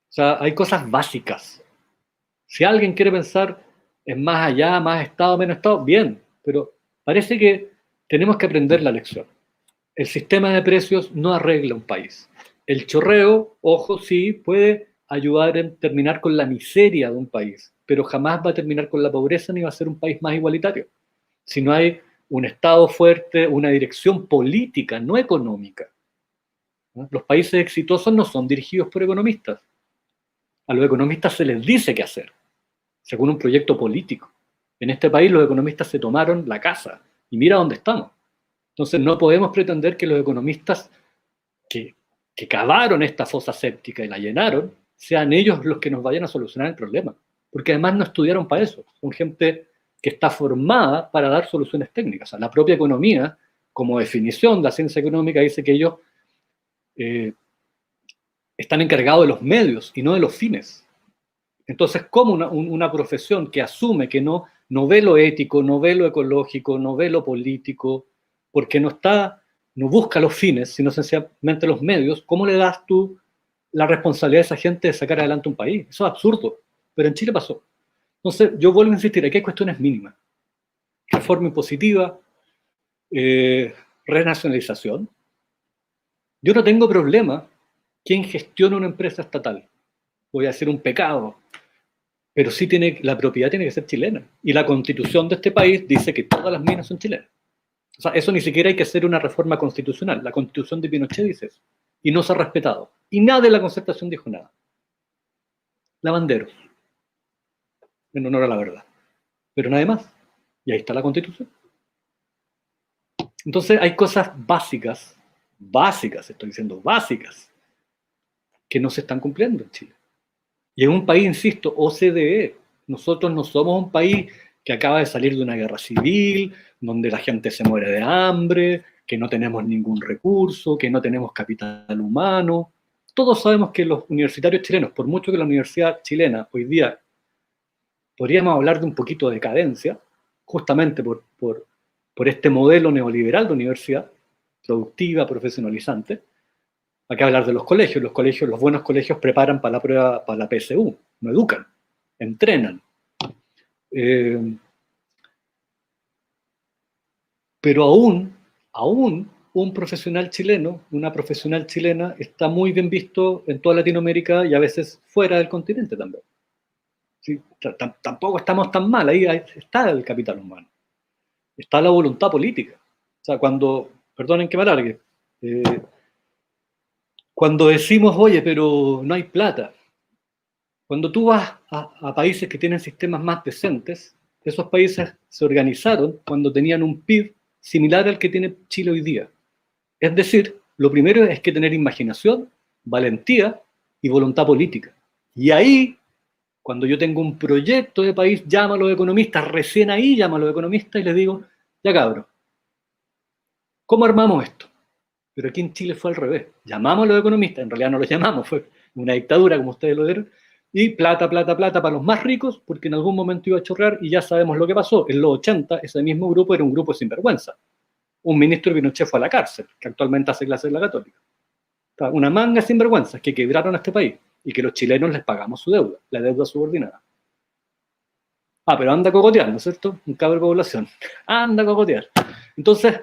O sea, hay cosas básicas. Si alguien quiere pensar en más allá, más Estado, menos Estado, bien, pero parece que tenemos que aprender la lección. El sistema de precios no arregla un país. El chorreo, ojo, sí, puede ayudar en terminar con la miseria de un país, pero jamás va a terminar con la pobreza ni va a ser un país más igualitario. Si no hay un Estado fuerte, una dirección política, no económica. ¿No? Los países exitosos no son dirigidos por economistas. A los economistas se les dice qué hacer, según un proyecto político. En este país los economistas se tomaron la casa y mira dónde estamos. Entonces no podemos pretender que los economistas que cavaron esta fosa séptica y la llenaron, sean ellos los que nos vayan a solucionar el problema. Porque además no estudiaron para eso. Son gente que está formada para dar soluciones técnicas. O sea, la propia economía, como definición de la ciencia económica, dice que ellos están encargados de los medios y no de los fines. Entonces, ¿cómo una profesión que asume que no ve lo ético, no ve lo ecológico, no ve lo político, porque no busca los fines, sino sencillamente los medios, ¿cómo le das tú la responsabilidad a esa gente de sacar adelante un país? Eso es absurdo, pero en Chile pasó. Entonces, yo vuelvo a insistir, aquí hay cuestiones mínimas. Reforma impositiva, renacionalización. Yo no tengo problema quien gestione una empresa estatal. Voy a decir un pecado, pero sí la propiedad tiene que ser chilena. Y la constitución de este país dice que todas las minas son chilenas. O sea, eso ni siquiera hay que hacer una reforma constitucional. La constitución de Pinochet dice eso. Y no se ha respetado. Y nada de la concertación dijo nada. Lavanderos. En honor a la verdad. Pero nada más. Y ahí está la constitución. Entonces hay cosas básicas, estoy diciendo básicas, que no se están cumpliendo en Chile. Y en un país, insisto, OCDE. Nosotros no somos un país que acaba de salir de una guerra civil, donde la gente se muere de hambre, que no tenemos ningún recurso, que no tenemos capital humano. Todos sabemos que los universitarios chilenos, por mucho que la universidad chilena hoy día podríamos hablar de un poquito de decadencia, justamente por este modelo neoliberal de universidad, productiva, profesionalizante. Hay que hablar de los colegios. Los buenos colegios preparan para la prueba, para la PSU, no educan, entrenan. Pero aún un profesional chileno, una profesional chilena, está muy bien visto en toda Latinoamérica y a veces fuera del continente también. ¿Sí? Tampoco estamos tan mal, ahí está el capital humano, está la voluntad política. O sea, perdonen que me alargue, cuando decimos, oye, pero no hay plata, cuando tú vas a países que tienen sistemas más decentes, esos países se organizaron cuando tenían un PIB similar al que tiene Chile hoy día. Es decir, lo primero es que tener imaginación, valentía y voluntad política. Y ahí, cuando yo tengo un proyecto de país, llamo a los economistas, recién ahí llamo a los economistas y les digo, ya cabros, ¿cómo armamos esto? Pero aquí en Chile fue al revés. Llamamos a los economistas, en realidad no los llamamos, fue una dictadura, como ustedes lo vieron, y plata para los más ricos, porque en algún momento iba a chorrear y ya sabemos lo que pasó. En los 80, ese mismo grupo era un grupo sinvergüenza. Un ministro de Pinochet fue a la cárcel, que actualmente hace clases en la Católica. Una manga de sinvergüenzas que quebraron a este país y que los chilenos les pagamos su deuda, la deuda subordinada. Pero anda a cogotear, ¿no es cierto? Un cabro de población. Anda a cogotear. Entonces,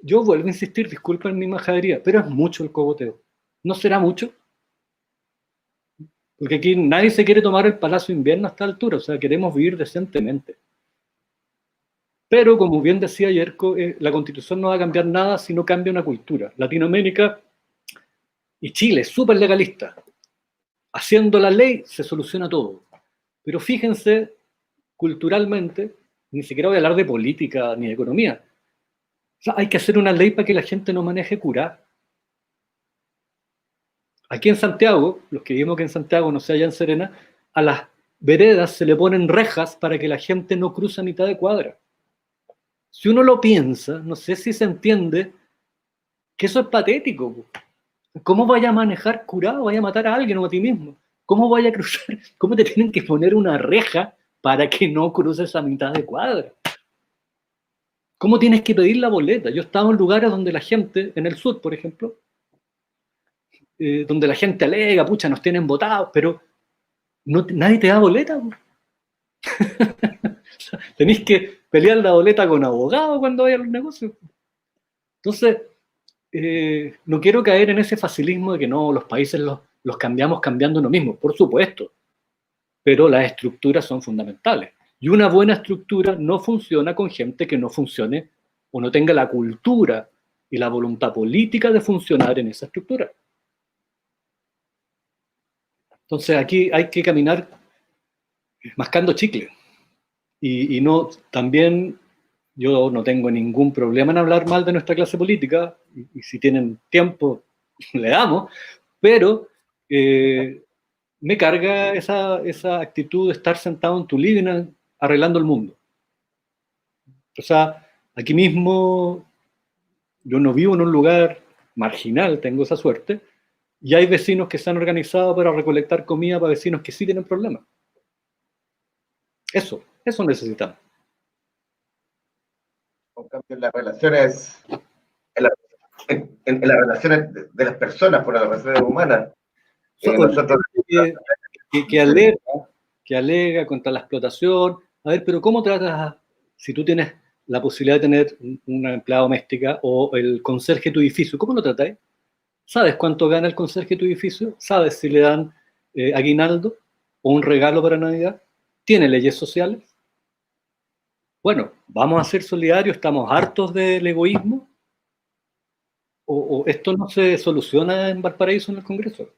yo vuelvo a insistir, disculpen mi majadería, pero es mucho el cogoteo. ¿No será mucho? Porque aquí nadie se quiere tomar el Palacio Invierno a esta altura, o sea, queremos vivir decentemente. Pero, como bien decía Yerko, la Constitución no va a cambiar nada si no cambia una cultura. Latinoamérica y Chile, súper legalista. Haciendo la ley se soluciona todo. Pero fíjense, culturalmente, ni siquiera voy a hablar de política ni de economía. O sea, hay que hacer una ley para que la gente no maneje curar. Aquí en Santiago, los que vivimos que en Santiago, no sé, allá en Serena, a las veredas se le ponen rejas para que la gente no cruce a mitad de cuadra. Si uno lo piensa, no sé si se entiende que eso es patético. ¿Cómo vaya a manejar curado? ¿Vaya a matar a alguien o a ti mismo? ¿Cómo vaya a cruzar? ¿Cómo te tienen que poner una reja para que no cruces a mitad de cuadra? ¿Cómo tienes que pedir la boleta? Yo he estado en lugares donde la gente, en el sur, por ejemplo, donde la gente alega, pucha, nos tienen votados, pero no, nadie te da boleta. Tenéis que pelear la boleta con abogado cuando vayas a los negocios. Entonces, no quiero caer en ese facilismo de que no, los países los cambiamos cambiando uno mismo, por supuesto, pero las estructuras son fundamentales. Y una buena estructura no funciona con gente que no funcione o no tenga la cultura y la voluntad política de funcionar en esa estructura. Entonces aquí hay que caminar mascando chicle. Y no, también yo no tengo ningún problema en hablar mal de nuestra clase política, y si tienen tiempo le damos, pero me carga esa actitud de estar sentado en tu living arreglando el mundo. O sea, aquí mismo yo no vivo en un lugar marginal, tengo esa suerte, y hay vecinos que se han organizado para recolectar comida para vecinos que sí tienen problemas. Eso necesitamos. En cambio, en las relaciones, en las relaciones de las personas, por las relaciones humanas, nosotros... Que alega contra la explotación. A ver, pero ¿cómo tratas si tú tienes la posibilidad de tener una empleada doméstica o el conserje de tu edificio? ¿Cómo lo tratáis? ¿Sabes cuánto gana el conserje de tu edificio? ¿Sabes si le dan aguinaldo o un regalo para Navidad? ¿Tiene leyes sociales? Bueno, vamos a ser solidarios, estamos hartos del egoísmo. ¿O esto no se soluciona en Valparaíso en el Congreso?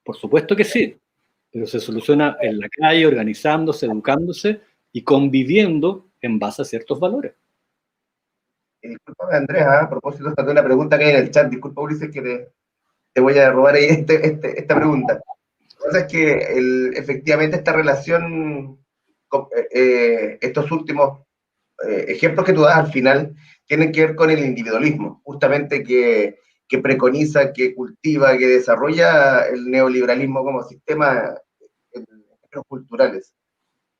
Por supuesto que sí, pero se soluciona en la calle, organizándose, educándose y conviviendo en base a ciertos valores. Disculpame, Andrés, a propósito de una pregunta que hay en el chat, disculpa, Ulises, que te voy a robar ahí esta pregunta. Lo que pasa es que efectivamente esta relación, estos últimos ejemplos que tú das al final, tienen que ver con el individualismo, justamente que preconiza, que cultiva, que desarrolla el neoliberalismo como sistema en términos culturales.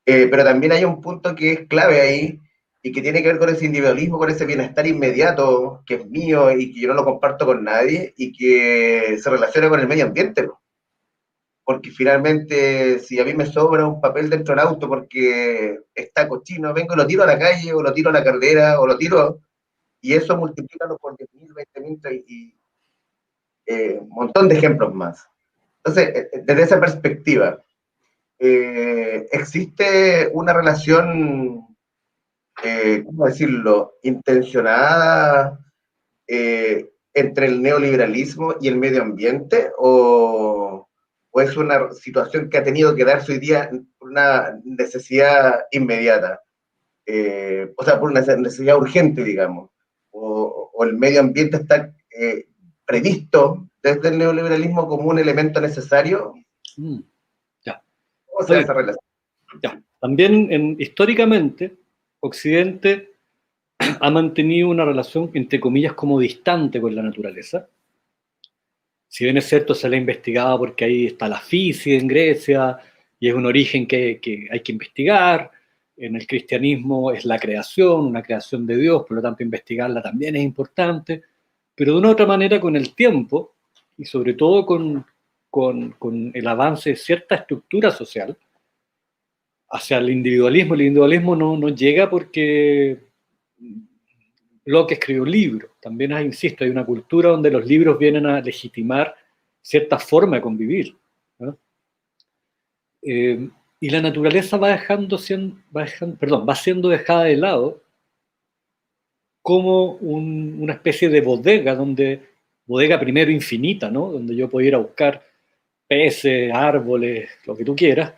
Pero también hay un punto que es clave ahí y que tiene que ver con ese individualismo, con ese bienestar inmediato que es mío y que yo no lo comparto con nadie y que se relaciona con el medio ambiente. Porque finalmente, si a mí me sobra un papel dentro del auto porque está cochino, vengo y lo tiro a la calle o lo tiro a la carretera o lo tiro, y eso multiplícalo por 10.000, 20.000 y un montón de ejemplos más. Entonces, desde esa perspectiva, existe una relación, ¿cómo decirlo?, intencionada entre el neoliberalismo y el medio ambiente, o es una situación que ha tenido que darse hoy día por una necesidad inmediata, o sea, por una necesidad urgente, digamos, o el medio ambiente está previsto desde el neoliberalismo como un elemento necesario. Ya. ¿Cómo se hace esa relación? Ya. También históricamente, Occidente ha mantenido una relación, entre comillas, como distante con la naturaleza. Si bien es cierto, se la ha investigado porque ahí está la física en Grecia, y es un origen que hay que investigar. En el cristianismo es la creación, una creación de Dios, por lo tanto investigarla también es importante. Pero de una u otra manera, con el tiempo, y sobre todo con el avance de cierta estructura social, hacia el individualismo no llega porque Locke escribió un libro. También, insisto, hay una cultura donde los libros vienen a legitimar cierta forma de convivir, ¿no? Y la naturaleza va siendo dejada de lado como una especie de bodega primero infinita, ¿no? Donde yo puedo ir a buscar peces, árboles, lo que tú quieras.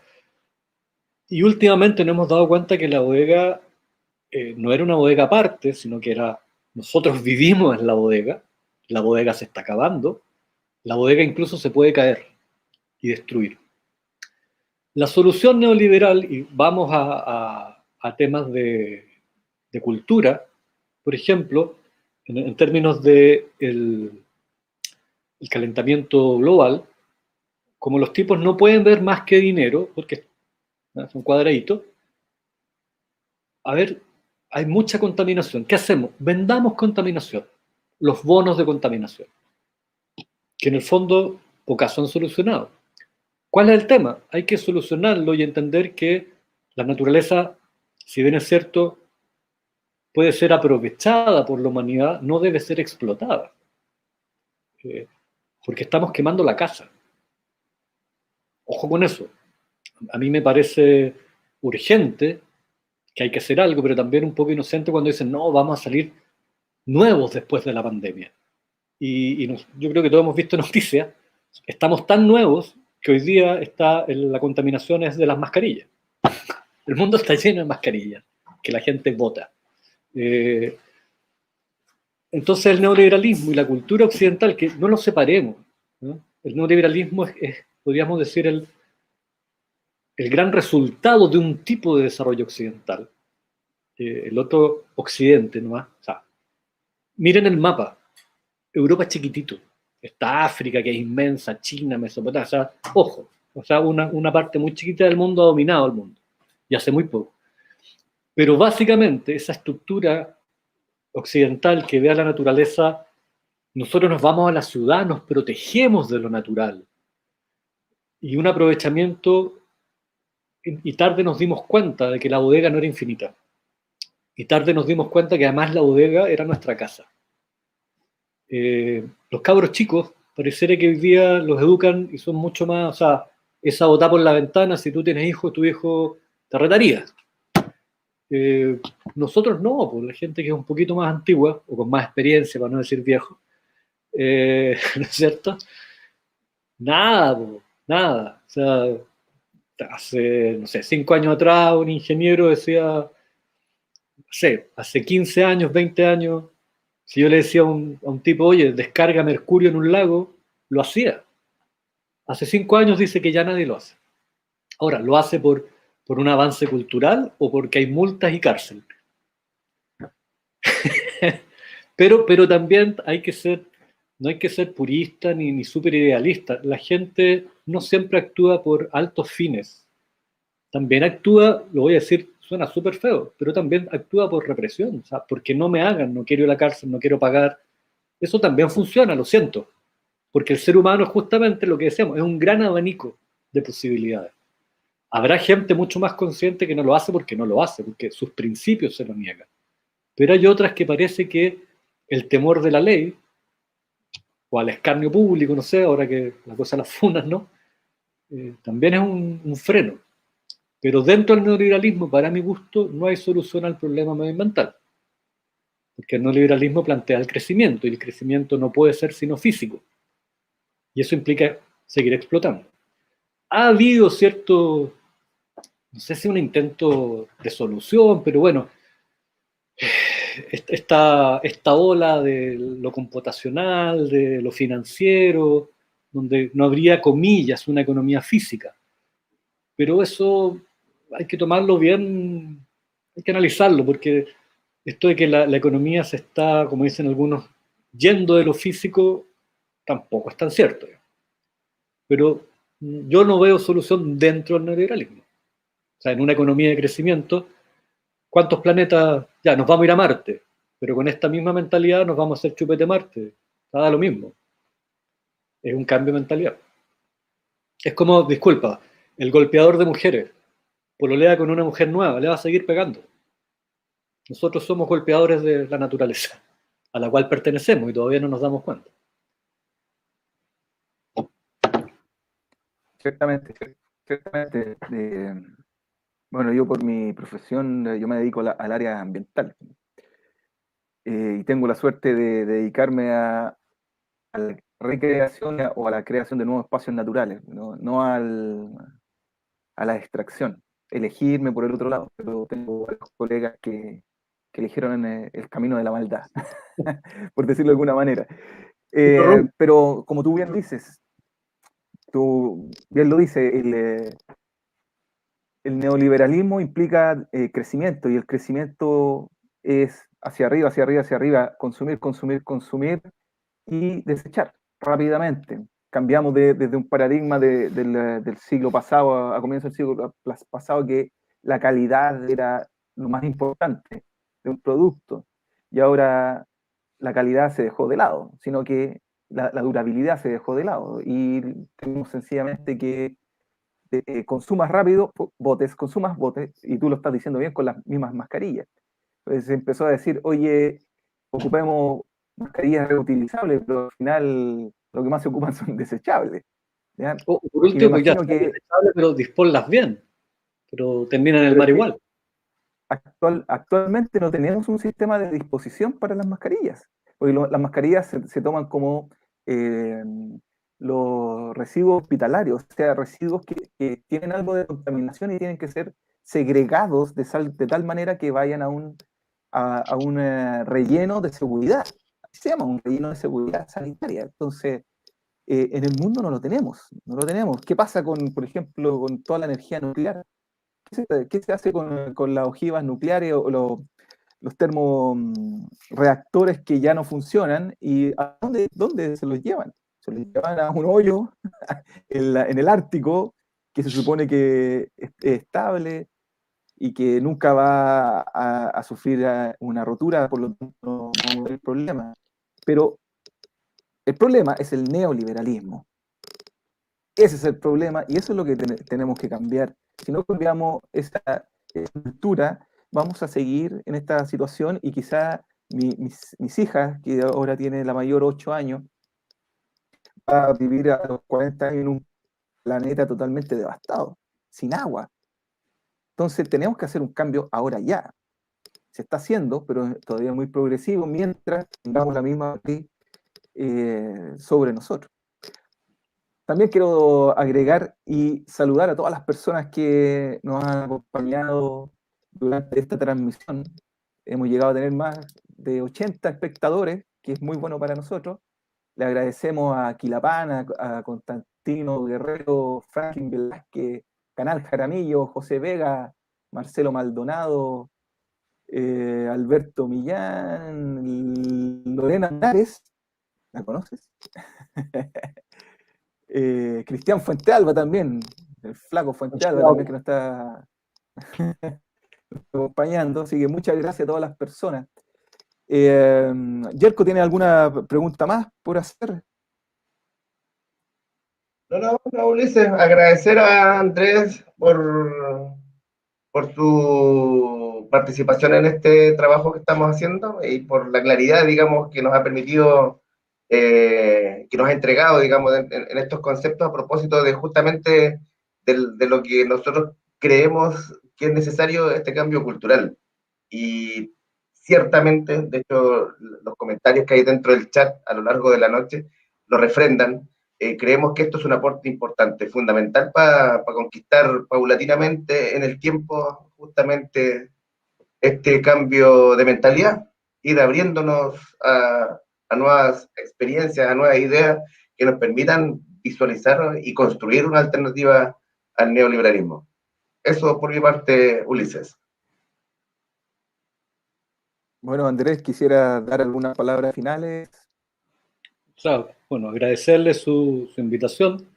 Y últimamente nos hemos dado cuenta que la bodega no era una bodega aparte, sino que era, nosotros vivimos en la bodega se está acabando, la bodega incluso se puede caer y destruir. La solución neoliberal, y vamos a temas de cultura, por ejemplo, en términos de el calentamiento global, como los tipos no pueden ver más que dinero, porque son cuadraditos, a ver, hay mucha contaminación. ¿Qué hacemos? Vendamos contaminación, los bonos de contaminación, que en el fondo pocas son solucionados. ¿Cuál es el tema? Hay que solucionarlo y entender que la naturaleza, si bien es cierto, puede ser aprovechada por la humanidad, no debe ser explotada. Porque estamos quemando la casa. Ojo con eso. A mí me parece urgente que hay que hacer algo, pero también un poco inocente cuando dicen, no, vamos a salir nuevos después de la pandemia. Yo creo que todos hemos visto noticias, estamos tan nuevos que hoy día la contaminación es de las mascarillas. El mundo está lleno de mascarillas que la gente bota. Entonces el neoliberalismo y la cultura occidental, que no los separemos, ¿no? El neoliberalismo podríamos decir, el gran resultado de un tipo de desarrollo occidental. El otro occidente nomás. O sea, miren el mapa. Europa es chiquitito. Está África, que es inmensa, China, Mesopotamia. O sea, ojo. O sea, una parte muy chiquita del mundo ha dominado el mundo. Y hace muy poco. Pero básicamente esa estructura occidental que ve a la naturaleza, nosotros nos vamos a la ciudad, nos protegemos de lo natural. Y un aprovechamiento, y tarde nos dimos cuenta de que la bodega no era infinita. Y tarde nos dimos cuenta que además la bodega era nuestra casa. Los cabros chicos, pareciera que hoy día los educan y son mucho más, o sea, esa botada por la ventana, si tú tienes hijos, tu hijo te retaría. Nosotros no, pues la gente que es un poquito más antigua, o con más experiencia, para no decir viejo, ¿no es cierto? Nada, pues, nada. O sea, hace, no sé, 5 años atrás un ingeniero decía, no sé, hace 15 años, 20 años, si yo le decía a un tipo, oye, descarga mercurio en un lago, lo hacía. Hace 5 años dice que ya nadie lo hace. Ahora, ¿lo hace por un avance cultural o porque hay multas y cárcel? pero también no hay que ser purista ni súper idealista. La gente no siempre actúa por altos fines. También actúa, lo voy a decir, suena súper feo, pero también actúa por represión. O sea, porque no me hagan, no quiero ir a la cárcel, no quiero pagar. Eso también funciona, lo siento. Porque el ser humano es justamente lo que decíamos, es un gran abanico de posibilidades. Habrá gente mucho más consciente que no lo hace porque no lo hace, porque sus principios se lo niegan. Pero hay otras que parece que el temor de la ley, o al escarnio público, no sé, ahora que la cosa de las funas, ¿no? También es un freno. Pero dentro del neoliberalismo, para mi gusto, no hay solución al problema medioambiental. Porque el neoliberalismo plantea el crecimiento, y el crecimiento no puede ser sino físico. Y eso implica seguir explotando. Ha habido cierto, no sé si un intento de solución, pero bueno, esta ola de lo computacional, de lo financiero, donde no habría, comillas, una economía física. Pero eso hay que tomarlo bien, hay que analizarlo, porque esto de que la economía se está, como dicen algunos, yendo de lo físico, tampoco es tan cierto. Pero yo no veo solución dentro del neoliberalismo. O sea, en una economía de crecimiento, ¿cuántos planetas? Ya, nos vamos a ir a Marte, pero con esta misma mentalidad nos vamos a hacer chupete Marte. Da lo mismo. Es un cambio de mentalidad. Es como, disculpa, el golpeador de mujeres pololea con una mujer nueva, le va a seguir pegando. Nosotros somos golpeadores de la naturaleza, a la cual pertenecemos y todavía no nos damos cuenta. Ciertamente, ciertamente. Bueno, yo por mi profesión, yo me dedico al área ambiental. Y tengo la suerte de dedicarme a la recreación o a la creación de nuevos espacios naturales, no a la extracción. Elegirme por el otro lado, pero tengo varios colegas que que eligieron el camino de la maldad, por decirlo de alguna manera. Pero como tú bien dices, el neoliberalismo implica crecimiento, y el crecimiento es hacia arriba, hacia arriba, hacia arriba, consumir, consumir, consumir y desechar rápidamente. Cambiamos desde un paradigma del siglo pasado, a comienzos del siglo pasado, que la calidad era lo más importante de un producto, y ahora la calidad se dejó de lado, sino que la durabilidad se dejó de lado, y tenemos sencillamente que consumas rápido, botes, consumas botes, y tú lo estás diciendo bien con las mismas mascarillas. Pues se empezó a decir, oye, ocupemos mascarillas reutilizables, pero al final lo que más se ocupan son desechables. ¿Ya? O por último, pues ya que, pero disponlas bien, pero terminan en el mar igual. Actualmente no tenemos un sistema de disposición para las mascarillas, porque las mascarillas se toman como los residuos hospitalarios, o sea, residuos que tienen algo de contaminación y tienen que ser segregados de tal manera que vayan a un relleno de seguridad. Se llama un relleno de seguridad sanitaria. Entonces, en el mundo no lo tenemos, no lo tenemos. ¿Qué pasa por ejemplo, con toda la energía nuclear? ¿Qué se hace con las ojivas nucleares o los termoreactores que ya no funcionan? ¿Y a dónde se los llevan? Se los llevan a un hoyo en el Ártico, que se supone que es estable y que nunca va a sufrir una rotura, por lo tanto no hay problema. Pero el problema es el neoliberalismo. Ese es el problema, y eso es lo que tenemos que cambiar. Si no cambiamos esa cultura, vamos a seguir en esta situación, y quizá mis hijas, que ahora tiene la mayor 8 años, va a vivir a los 40 años en un planeta totalmente devastado, sin agua. Entonces tenemos que hacer un cambio ahora ya. Se está haciendo, pero todavía muy progresivo, mientras tengamos la misma ley sobre nosotros. También quiero agregar y saludar a todas las personas que nos han acompañado durante esta transmisión. Hemos llegado a tener más de 80 espectadores, que es muy bueno para nosotros. Le agradecemos a Quilapán, a Constantino Guerrero, Franklin Velázquez, Canal Jaramillo, José Vega, Marcelo Maldonado, Alberto Millán, Lorena Nares, ¿la conoces? Cristian Fuentealba también, el flaco Fuentealba también, que nos está acompañando. Así que muchas gracias a todas las personas. Yerko, ¿tiene alguna pregunta más por hacer? No, Ulises, agradecer a Andrés por su participación en este trabajo que estamos haciendo y por la claridad, digamos, que nos ha permitido, que nos ha entregado, digamos, en estos conceptos a propósito de justamente de lo que nosotros creemos que es necesario, este cambio cultural. Y ciertamente, de hecho, los comentarios que hay dentro del chat a lo largo de la noche lo refrendan. Creemos que esto es un aporte importante, fundamental para conquistar paulatinamente en el tiempo justamente este cambio de mentalidad, ir abriéndonos a nuevas experiencias, a nuevas ideas que nos permitan visualizar y construir una alternativa al neoliberalismo. Eso por mi parte, Ulises. Bueno, Andrés, quisiera dar algunas palabras finales. Claro, bueno, agradecerle su invitación.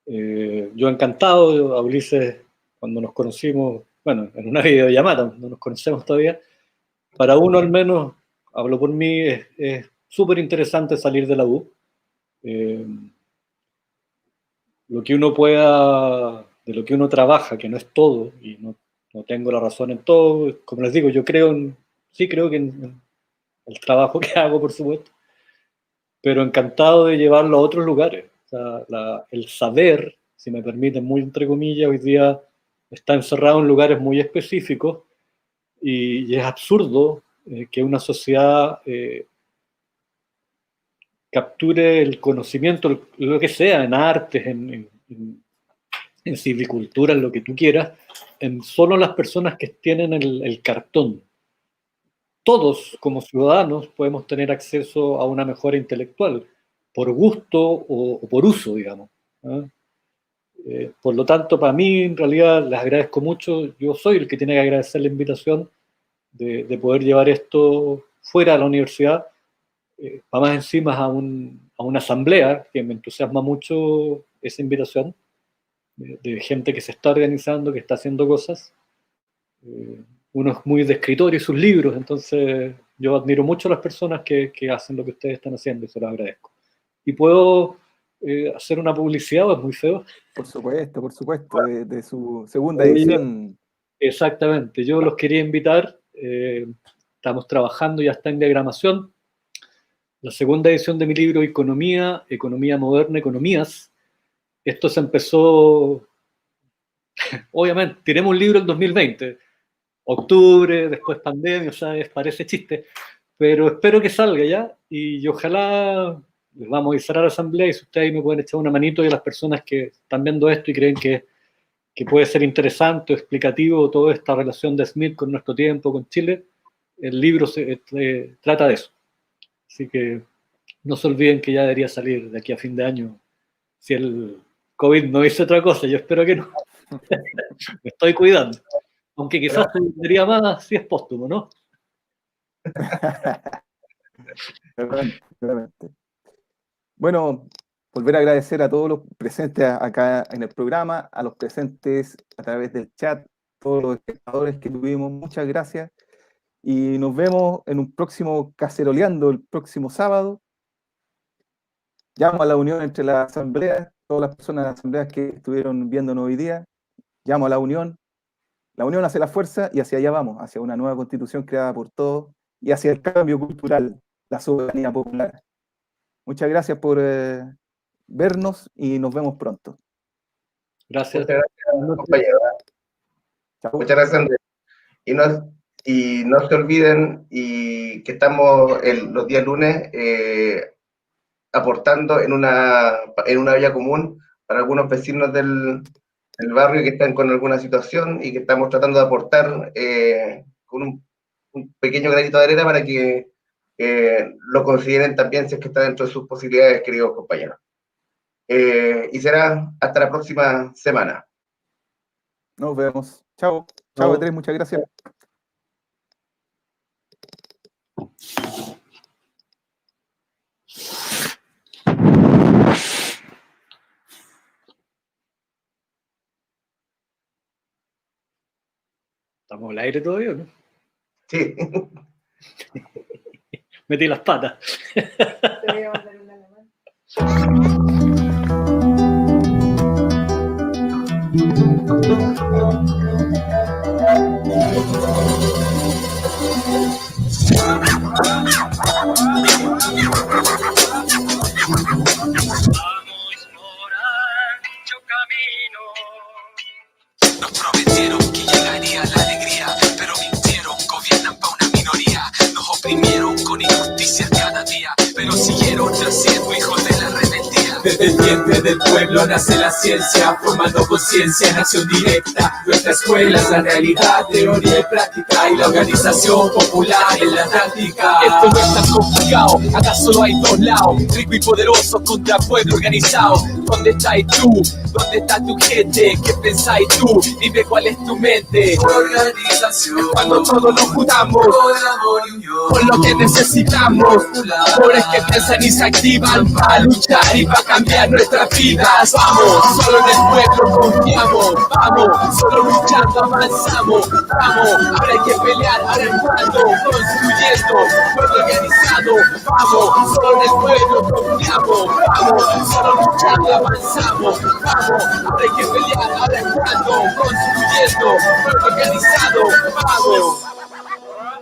Yo encantado, a Ulises, cuando nos conocimos, bueno, en una videollamada, no nos conocemos todavía. Para uno al menos, hablo por mí, es súper interesante salir de la U. Lo que uno pueda, de lo que uno trabaja, que no es todo, y no tengo la razón en todo, como les digo, yo sí creo que en el trabajo que hago, por supuesto, pero encantado de llevarlo a otros lugares. O sea, el saber, si me permiten, muy entre comillas, hoy día está encerrado en lugares muy específicos, y es absurdo que una sociedad capture el conocimiento, lo que sea, en artes, en silvicultura, en lo que tú quieras, en solo las personas que tienen el cartón. todos como ciudadanos podemos tener acceso a una mejora intelectual, por gusto o por uso, digamos. Por lo tanto, para mí, en realidad, les agradezco mucho. Yo soy el que tiene que agradecer la invitación de poder llevar esto fuera de la universidad, para más encima a una asamblea, que me entusiasma mucho esa invitación, de gente que se está organizando, que está haciendo cosas. Uno es muy de escritor y sus libros, entonces yo admiro mucho a las personas que hacen lo que ustedes están haciendo y se lo agradezco. ¿Y puedo hacer una publicidad o es muy feo? Por supuesto, de su segunda edición. Exactamente, yo los quería invitar, estamos trabajando, ya está en diagramación, la segunda edición de mi libro Economía Moderna, Economías. Esto se empezó, obviamente, tiremos un libro en 2020, octubre, después pandemia, o sea, parece chiste, pero espero que salga ya, y ojalá les vamos a avisar a la asamblea, y si ustedes me pueden echar una manito, y a las personas que están viendo esto y creen que puede ser interesante o explicativo toda esta relación de Smith con nuestro tiempo, con Chile, el libro trata de eso. Así que no se olviden que ya debería salir de aquí a fin de año, si el COVID no dice otra cosa, yo espero que no. Me estoy cuidando. Aunque quizás se diría más si es póstumo, ¿no? Claramente. Bueno, volver a agradecer a todos los presentes acá en el programa, a los presentes a través del chat, todos los espectadores que tuvimos, muchas gracias. Y nos vemos en un próximo Caceroleando el próximo sábado. Llamo a la unión entre las asambleas, todas las personas de las asambleas que estuvieron viéndonos hoy día. Llamo a la unión hace la fuerza y hacia allá vamos, hacia una nueva constitución creada por todos y hacia el cambio cultural, la soberanía popular. Muchas gracias por vernos y nos vemos pronto. Gracias. Muchas gracias, compañero. Chao. Muchas gracias, Andrés. Y no se olviden y que estamos los días lunes aportando en una vía común para algunos vecinos del barrio que están con alguna situación y que estamos tratando de aportar con un pequeño granito de arena para que lo consideren también si es que está dentro de sus posibilidades, queridos compañeros. Y será hasta la próxima semana. Nos vemos. Chao. Chao, Andrés, muchas gracias. ¿Estamos al aire todavía o no? Sí. Metí las patas. Te voy a mandar un alemán. Nos prometieron que llegaría la alegría, pero mintieron, gobiernan pa' una minoría. Nos oprimieron con injusticias cada día, pero siguieron naciendo hijos de la rebeldía. Desde el vientre del pueblo nace la ciencia, formando conciencia en acción directa. Nuestra escuela es la realidad, teoría y práctica, y la organización popular en la táctica. Esto no es tan complicado, acá solo hay dos lados, rico y poderoso contra pueblo organizado. ¿Dónde estás tú? ¿Dónde está tu gente? ¿Qué pensáis tú? Dime cuál es tu mente. Organización. Cuando todos nos juntamos por amor y unión, por lo que necesitamos. Pobres que piensan y se activan para luchar y para cambiar nuestras vidas. Vamos, solo en el pueblo confiamos. Vamos, solo luchando avanzamos. Vamos, ahora hay que pelear, arrancando, construyendo, pueblo organizado. Vamos, solo en el pueblo confiamos. Vamos, solo luchando avanzamos. Vamos, ahora hay que pelear, arrancando, construyendo, pueblo organizado. Vamos.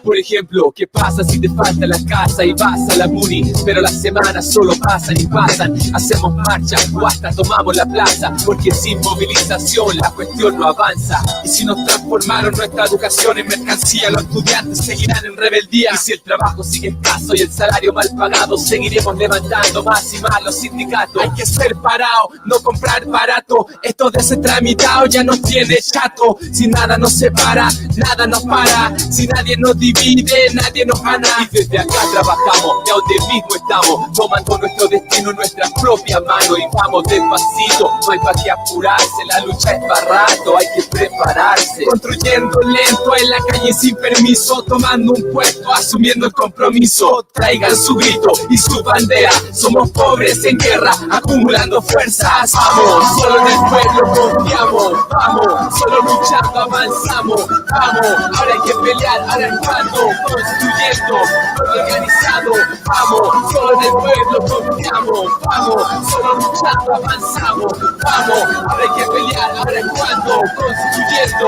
Por ejemplo, ¿qué pasa si te falta la casa y vas a la Muni? Pero las semanas solo pasan y pasan. Hacemos marcha o hasta tomamos la plaza, porque sin movilización la cuestión no avanza. Y si nos transformaron nuestra educación en mercancía, los estudiantes seguirán en rebeldía. Y si el trabajo sigue escaso y el salario mal pagado, seguiremos levantando más y más los sindicatos. Hay que ser parado, no comprar barato. Esto de ese tramitado ya nos tiene chato. Si nada nos separa, nada nos para. Si nadie nos divide, divide, nadie nos gana. Y desde acá trabajamos, y a donde mismo estamos, tomando nuestro destino en nuestras propias manos. Y vamos despacito, no hay para qué apurarse, la lucha es para rato, hay que prepararse. Construyendo lento en la calle sin permiso, tomando un puesto, asumiendo el compromiso. Traigan su grito y su bandera, somos pobres en guerra, acumulando fuerzas. Vamos, solo en el pueblo confiamos. Vamos, solo luchando avanzamos. Vamos, ahora hay que pelear, arrancando, construyendo, organizado. Vamos, solo en el pueblo confiamos. Vamos, solo luchando avanzamos. Vamos, ahora hay que pelear, arrancando, construyendo,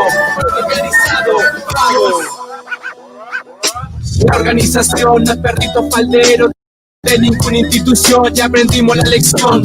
organizado. Vamos. La organización no es perrito faldero de ninguna institución, ya aprendimos la lección.